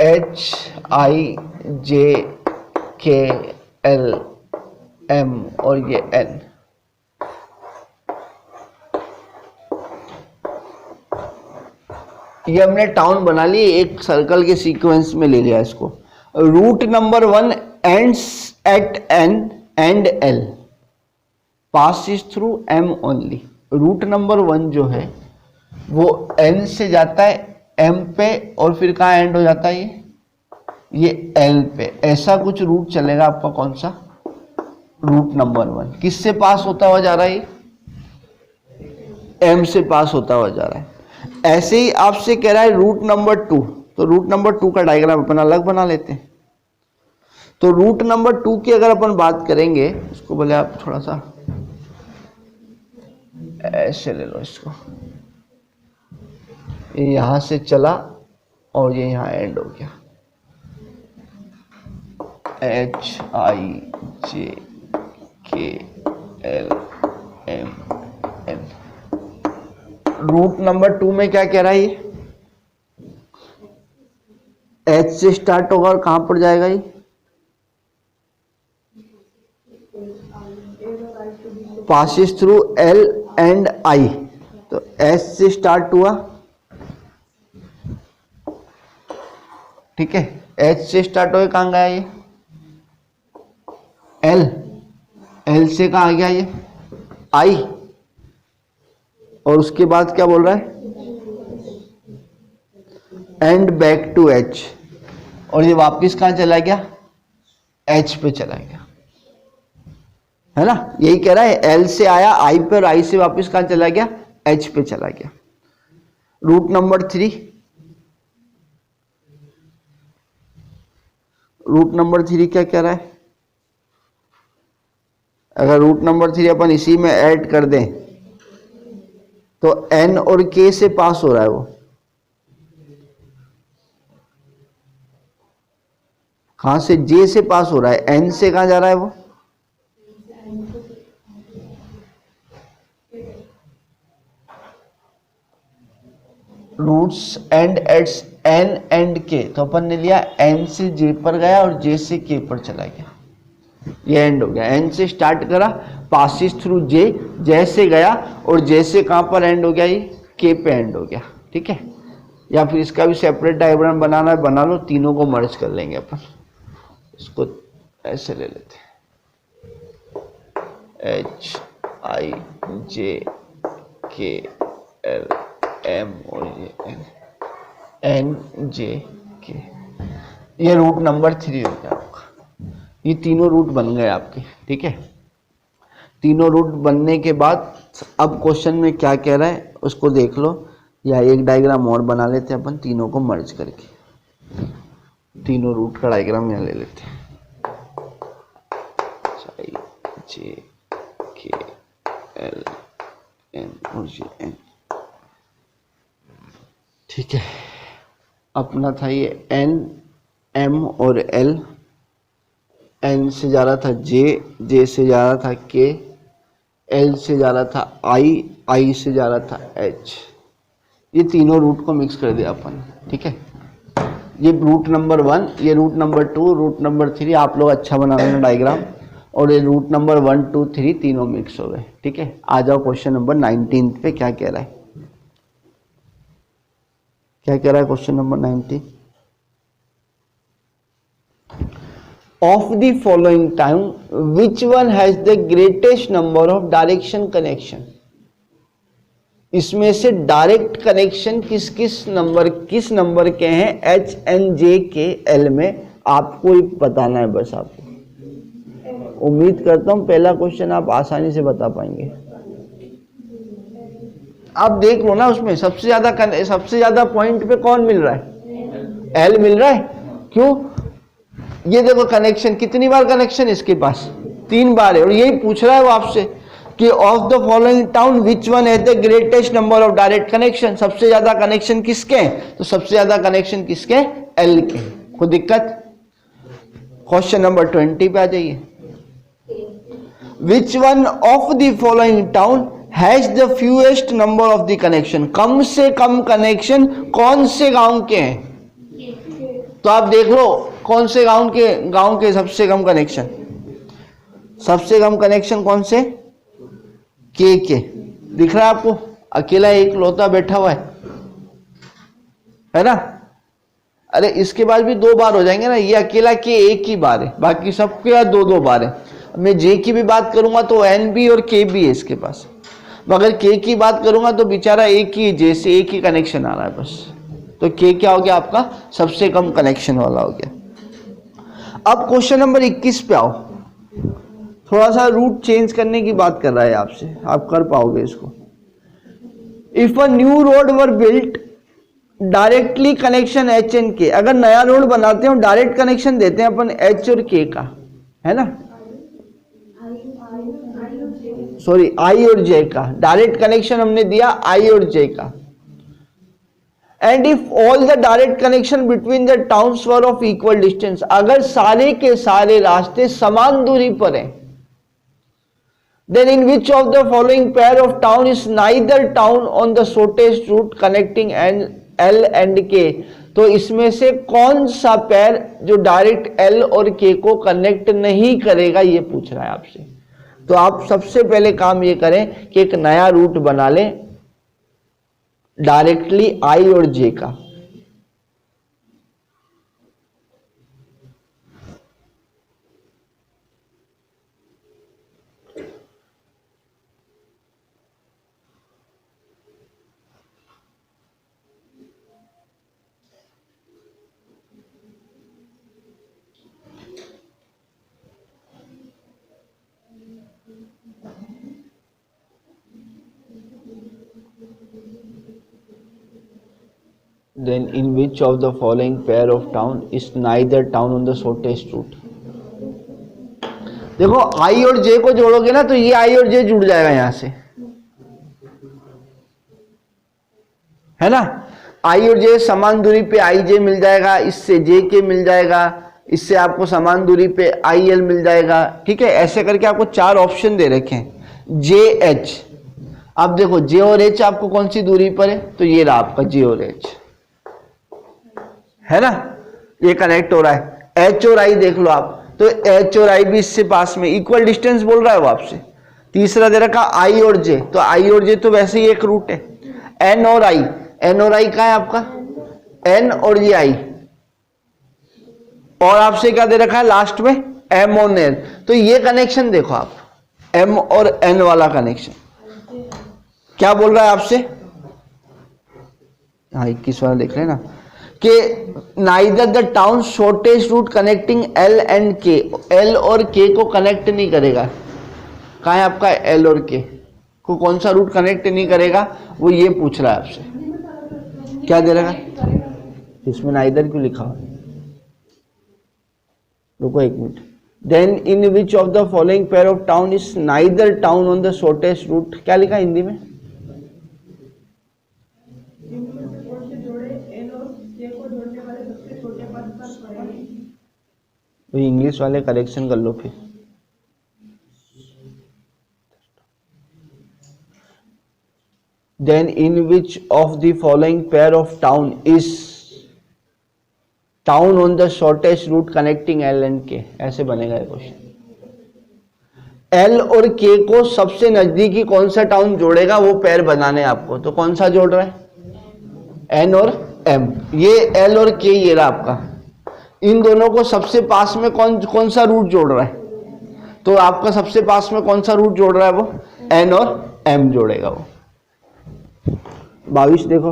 HIJKLM और ये N, ये हमने टाउन बना ली, एक सर्कल के सीक्वेंस में ले लिया इसको। Route number 1 ends at N and L, passes through M only. Route number 1 जो है वो N से जाता है M पे और फिर कहाँ एंड हो जाता है ये L पे। ऐसा कुछ रूट चलेगा आपका, कौन सा? रूट नंबर 1 किससे पास होता हुआ जा रहा है? M से पास होता हुआ जा रहा है। ऐसे ही आपसे कह रहा है रूट नंबर 2, तो रूट नंबर 2 का डायग्राम अपन अलग बना लेते हैं। तो रूट नंबर 2 की अगर अपन बात करेंगे, इसको बोले आप थोड़ा सा ऐसे ले लो इसको, ये यहां से चला और ये यहां एंड हो गया, HIJKLMN। रूट नंबर 2 में क्या कह रहा है ये? H से स्टार्ट होगा और कहां पर जाएगा ये? Passes through L and I, तो S से स्टार्ट हुआ, ठीक है। H से स्टार्ट होकर कहां गया ये? L, L से कहां गया ये? I, और उसके बाद क्या बोल रहा है? एंड बैक टू H, और ये वापिस कहां चला गया? H पे चला गया, है ना। यही कह रहा है, L से आया I पे और I से वापिस कहां चला गया? H पे चला गया। रूट नंबर 3, रूट नंबर 3 क्या कह रहा है? अगर रूट नंबर 3 अपन इसी में ऐड कर दें तो N और K से पास हो रहा है वो, कहां से? J से पास हो रहा है। N से कहां जा रहा है वो? रूट्स एंड एट्स N एंड K, तो अपन ने लिया N से J पर गया और J से K पर चला गया, ये एंड हो गया। N से स्टार्ट करा, पासिस थ्रू J, J से गया और J से कहां पर एंड हो गया? ये K पे एंड हो गया, ठीक है। या फिर इसका भी सेपरेट डायग्राम बनाना है, बना लो, तीनों को मर्ज कर लेंगे अपन। इसको ऐसे ले लेते हैं, H I J K L M और ये N J K, ये रूट नंबर 3 हो गया आपका। ये तीनों रूट बन गए आपके, ठीक है। तीनों रूट बनने के बाद अब क्वेश्चन में क्या कह रहा है उसको देख लो, या एक डायग्राम और बना लेते हैं अपन तीनों को मर्ज करके, तीनों रूट का डायग्राम यहाँ ले लेते हैं। I J K L M और J N, ठीक है। अपना था ये N M और L, N से जा रहा था J से जा रहा था K, L से जा रहा था I से जा रहा था H। ये तीनों रूट को मिक्स कर दिया अपन, ठीक है। ये रूट नंबर 1, ये रूट नंबर 2, रूट नंबर 3, आप लोग अच्छा बना लेना डायग्राम, और ये रूट नंबर 1 2 3 तीनों मिक्स हो गए, ठीक है। आ जाओ क्वेश्चन नंबर 19 पे, क्या कह रहा है, क्या कह रहा है question number 19। Of the following time, which one has the greatest number of direction connection? इसमें से डायरेक्ट कनेक्शन किस नंबर के हैं H N J K L में, आपको ही बताना है बस। आपको उम्मीद करता हूं पहला क्वेश्चन आप आसानी से बता पाएंगे। आप देख लो ना, उसमें सबसे ज्यादा पॉइंट पे कौन मिल रहा है, L मिल रहा है। क्यों, ये देखो कनेक्शन, कितनी बार कनेक्शन इसके पास, 3 बार है, और यही पूछ रहा है वो आपसे कि of the following town which one has the greatest number of direct connection, सबसे ज्यादा कनेक्शन किसके हैं, तो सबसे ज्यादा कनेक्शन किसके, एल के। कोई दिक्कत। क्वेश्चन नंबर 20 पे आ जाइए। Which one of the following town has the fewest number of the connection, कम से कम कनेक्शन कौन से गांव के हैं, तो आप देख लो कौन से गांव के सबसे कम कनेक्शन, कौन से, के दिख रहा है आपको, अकेला एक लौता बैठा हुआ है ना। अरे इसके बाद भी 2 बार हो जाएंगे ना, ये अकेला के एक ही बार है, बाकी सबके 2 बार है। मैं जे की भी बात करूंगा तो एन भी और के भी है इसके पास, मगर के की बात करूंगा तो बेचारा एक ही, जे से एक ही कनेक्शन आ रहा है बस, तो के क्या हो गया आपका, सबसे कम कनेक्शन वाला हो गया। अब क्वेश्चन नंबर 21 पे आओ, थोड़ा सा रूट चेंज करने की बात कर रहा है आपसे, आप कर पाओगे इसको। If a new road were built directly connection H and के, अगर नया रोड बनाते हैं डायरेक्ट कनेक्शन देते हैं अपन एच और के का, है ना, सॉरी आई और जे का, डायरेक्ट कनेक्शन हमने दिया आई और जे का। And if all the direct connection between the towns were of equal distance, अगर सारे के सारे रास्ते समान दूरी पर हैं, then in which of the following pair of town is neither town on the shortest route connecting L and K, तो इसमें से कौन सा पैर जो डायरेक्ट L और K को कनेक्ट नहीं करेगा, ये पूछ रहा है आपसे। तो आप सबसे पहले काम ये करें कि एक नया रूट बना लें डायरेक्टली I और J का। Then in which of the following pair of town is neither town on the shortest route? देखो I और J को जोड़ोगे ना तो ये I और J जुड़ जाएगा यहां से, है ना। I और J समान दूरी पे I J मिल जाएगा, इससे J K मिल जाएगा, इससे आपको समान दूरी पे I L मिल जाएगा, ठीक है। ऐसे करके आपको 4 ऑप्शन दे रखे हैं। J H, अब देखो J और H आपको कौन सी दूरी पर है, तो ये रहा आपका J और H, है ना, ये कनेक्ट हो रहा है। H और I देख लो आप, तो H और I भी इससे पास में इक्वल डिस्टेंस बोल रहा है वो आपसे। तीसरा दे रखा I और J, तो I और J तो वैसे ही एक रूट है। N और I, N और I कहाँ है आपका, N और ये I, और आपसे क्या दे रखा है लास्ट में M और N, तो ये कनेक्शन देखो आप, M और N वाला कनेक्शन क्या बोल रहा है आपसे? हाँ 21 वाला देख रहे हैं ना कि neither the town shortest route connecting L and K, L और K को कनेक्ट नहीं करेगा। कहाँ है आपका L और K को कौन सा रूट कनेक्ट नहीं करेगा, वो ये पूछ रहा है आपसे। क्या दे रहा है इसमें नाइदर क्यों लिखा हुआ? रुको एक minute. Then in which of the following pair of town is neither town on the shortest route, क्या लिखा है हिंदी में? इंग्लिश वाले करेक्शन कर लो फिर। Then in which of the following pair of town is town on the shortest route connecting L and K, ऐसे बनेगा ये क्वेश्चन। L और K को सबसे नजदीकी कौन सा टाउन जोड़ेगा वो पेयर बनाने आपको, तो कौन सा जोड़ रहा है? N और M। ये L और K ये रहा आपका, इन दोनों को सबसे पास में कौन सा रूट जोड़ रहा है? तो आपका सबसे पास में कौन सा रूट जोड़ रहा है? वो N और M जोड़ेगा वो। 22 देखो,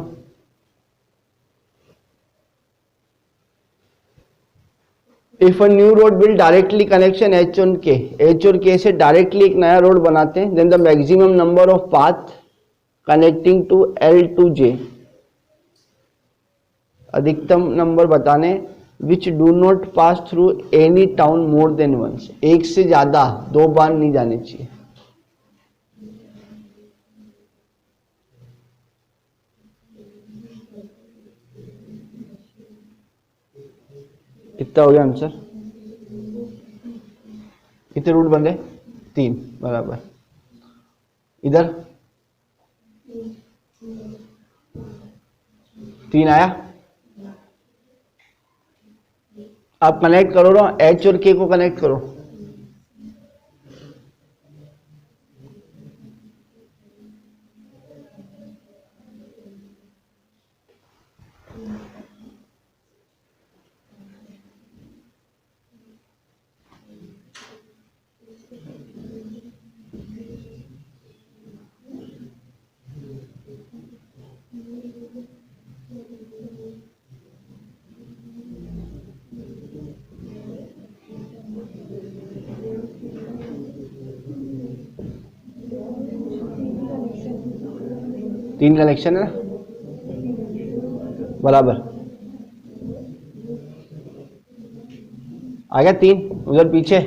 if a new road will directly connection H और K, H और K से डायरेक्टली एक नया रोड बनाते हैं, then the maximum number of path connecting to L to J, अधिकतम नंबर बताने which do not pass through any town more than once, एक से ज्यादा 2 बार नहीं जाने चाहिए। कितना हो गया आंसर? कितने रूट बन गए? 3, बराबर। इधर 3 आया। आप कनेक्ट करो ना, H और K को कनेक्ट करो। तीन कनेक्शन है ना, बराबर। आ गया 3, उधर पीछे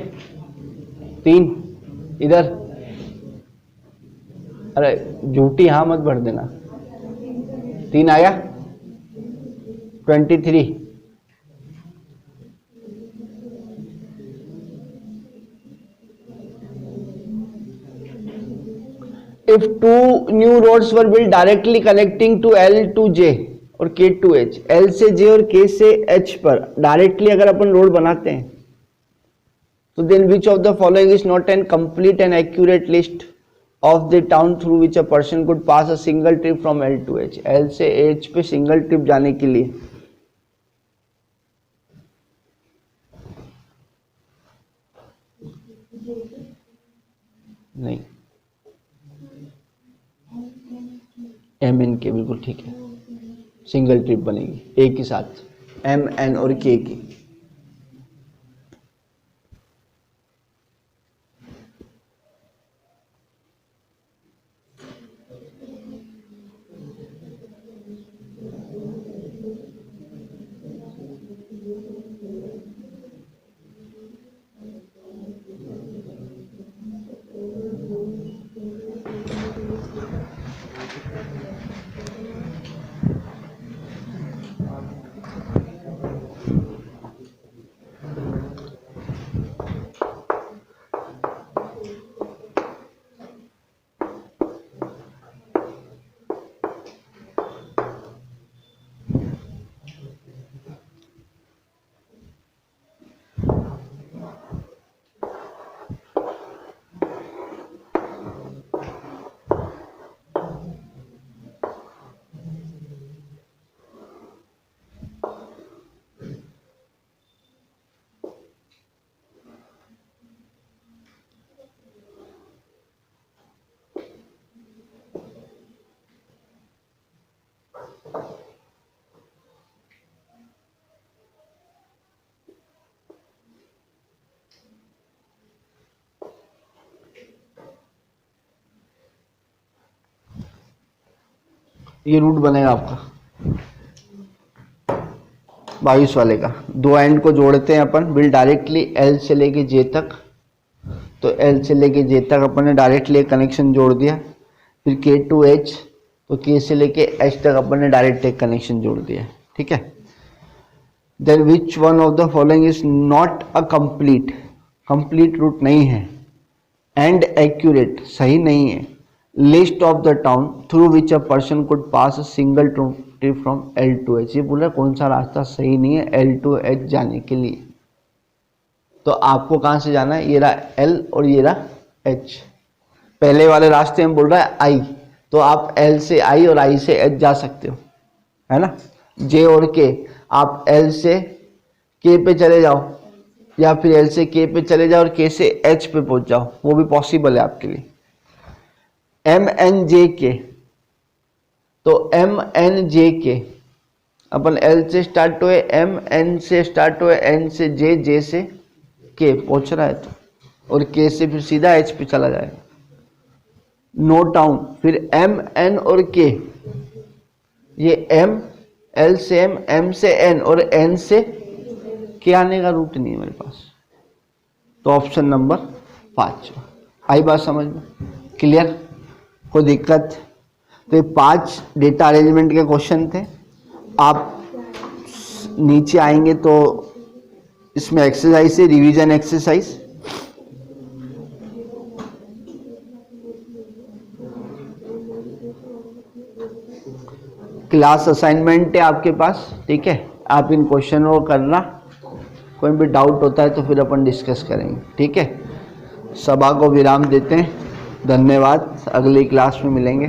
3, इधर। अरे झूठी हाँ मत भर देना। 3 आया, 23। If 2 new roads were built directly connecting to L to J और K to H, L से J और K से H पर डायरेक्टली अगर अपन रोड बनाते हैं, तो then which of the following is not an complete and accurate list of the town through which a person could pass a single trip from L to H? L से H पे single trip जाने के लिए नहीं, M N K बिल्कुल ठीक है, single trip बनेगी एक ही साथ, M N और K की। ये रूट बनेगा आपका 22 वाले का। दो एंड को जोड़ते हैं अपन, विल डायरेक्टली एल से लेके जे तक, तो एल से लेके जे तक अपन ने डायरेक्टली कनेक्शन जोड़ दिया। फिर के टू एच, तो के से लेके एच तक अपन ने डायरेक्ट एक कनेक्शन जोड़ दिया, ठीक है। Then which one of the following is not a complete route नहीं है, एंड एक्यूरेट सही नहीं है, list of the town through which a person could pass a single trip from L to H. ये बोला कौन सा रास्ता सही नहीं है एल टू एच जाने के लिए। तो आपको कहाँ से जाना है, ये रहा एल और ये रहा एच। पहले वाले रास्ते में बोल रहा है आई, तो आप एल से आई और आई से एच जा सकते हो, है ना। जे और के, आप एल से के पे चले जाओ, या फिर एल से के पे चले जाओ और के से एच पे पहुंच जाओ, वो भी पॉसिबल है आपके लिए। एम एन जे के, तो एम एन जे के अपन एल से स्टार्ट हुए, एम एन से स्टार्ट हुए, एन से जे, जे से के पहुंच रहा है तो, और के से फिर सीधा एच पे चला जाएगा। नो टाउन, फिर एम एन और के, ये एम एल से एम से एन और एन से के आने का रूट नहीं है मेरे पास, तो ऑप्शन नंबर 5। आई बात समझ में, क्लियर, कोई दिक्कत। तो ये 5 डेटा अरेंजमेंट के क्वेश्चन थे। आप नीचे आएंगे तो इसमें एक्सरसाइज है, रिवीजन एक्सरसाइज। क्लास असाइनमेंट है आपके पास, ठीक है। आप इन क्वेश्चन को करना, कोई भी डाउट होता है तो फिर अपन डिस्कस करेंगे, ठीक है। सभा को विराम देते हैं, धन्यवाद, अगली क्लास में मिलेंगे।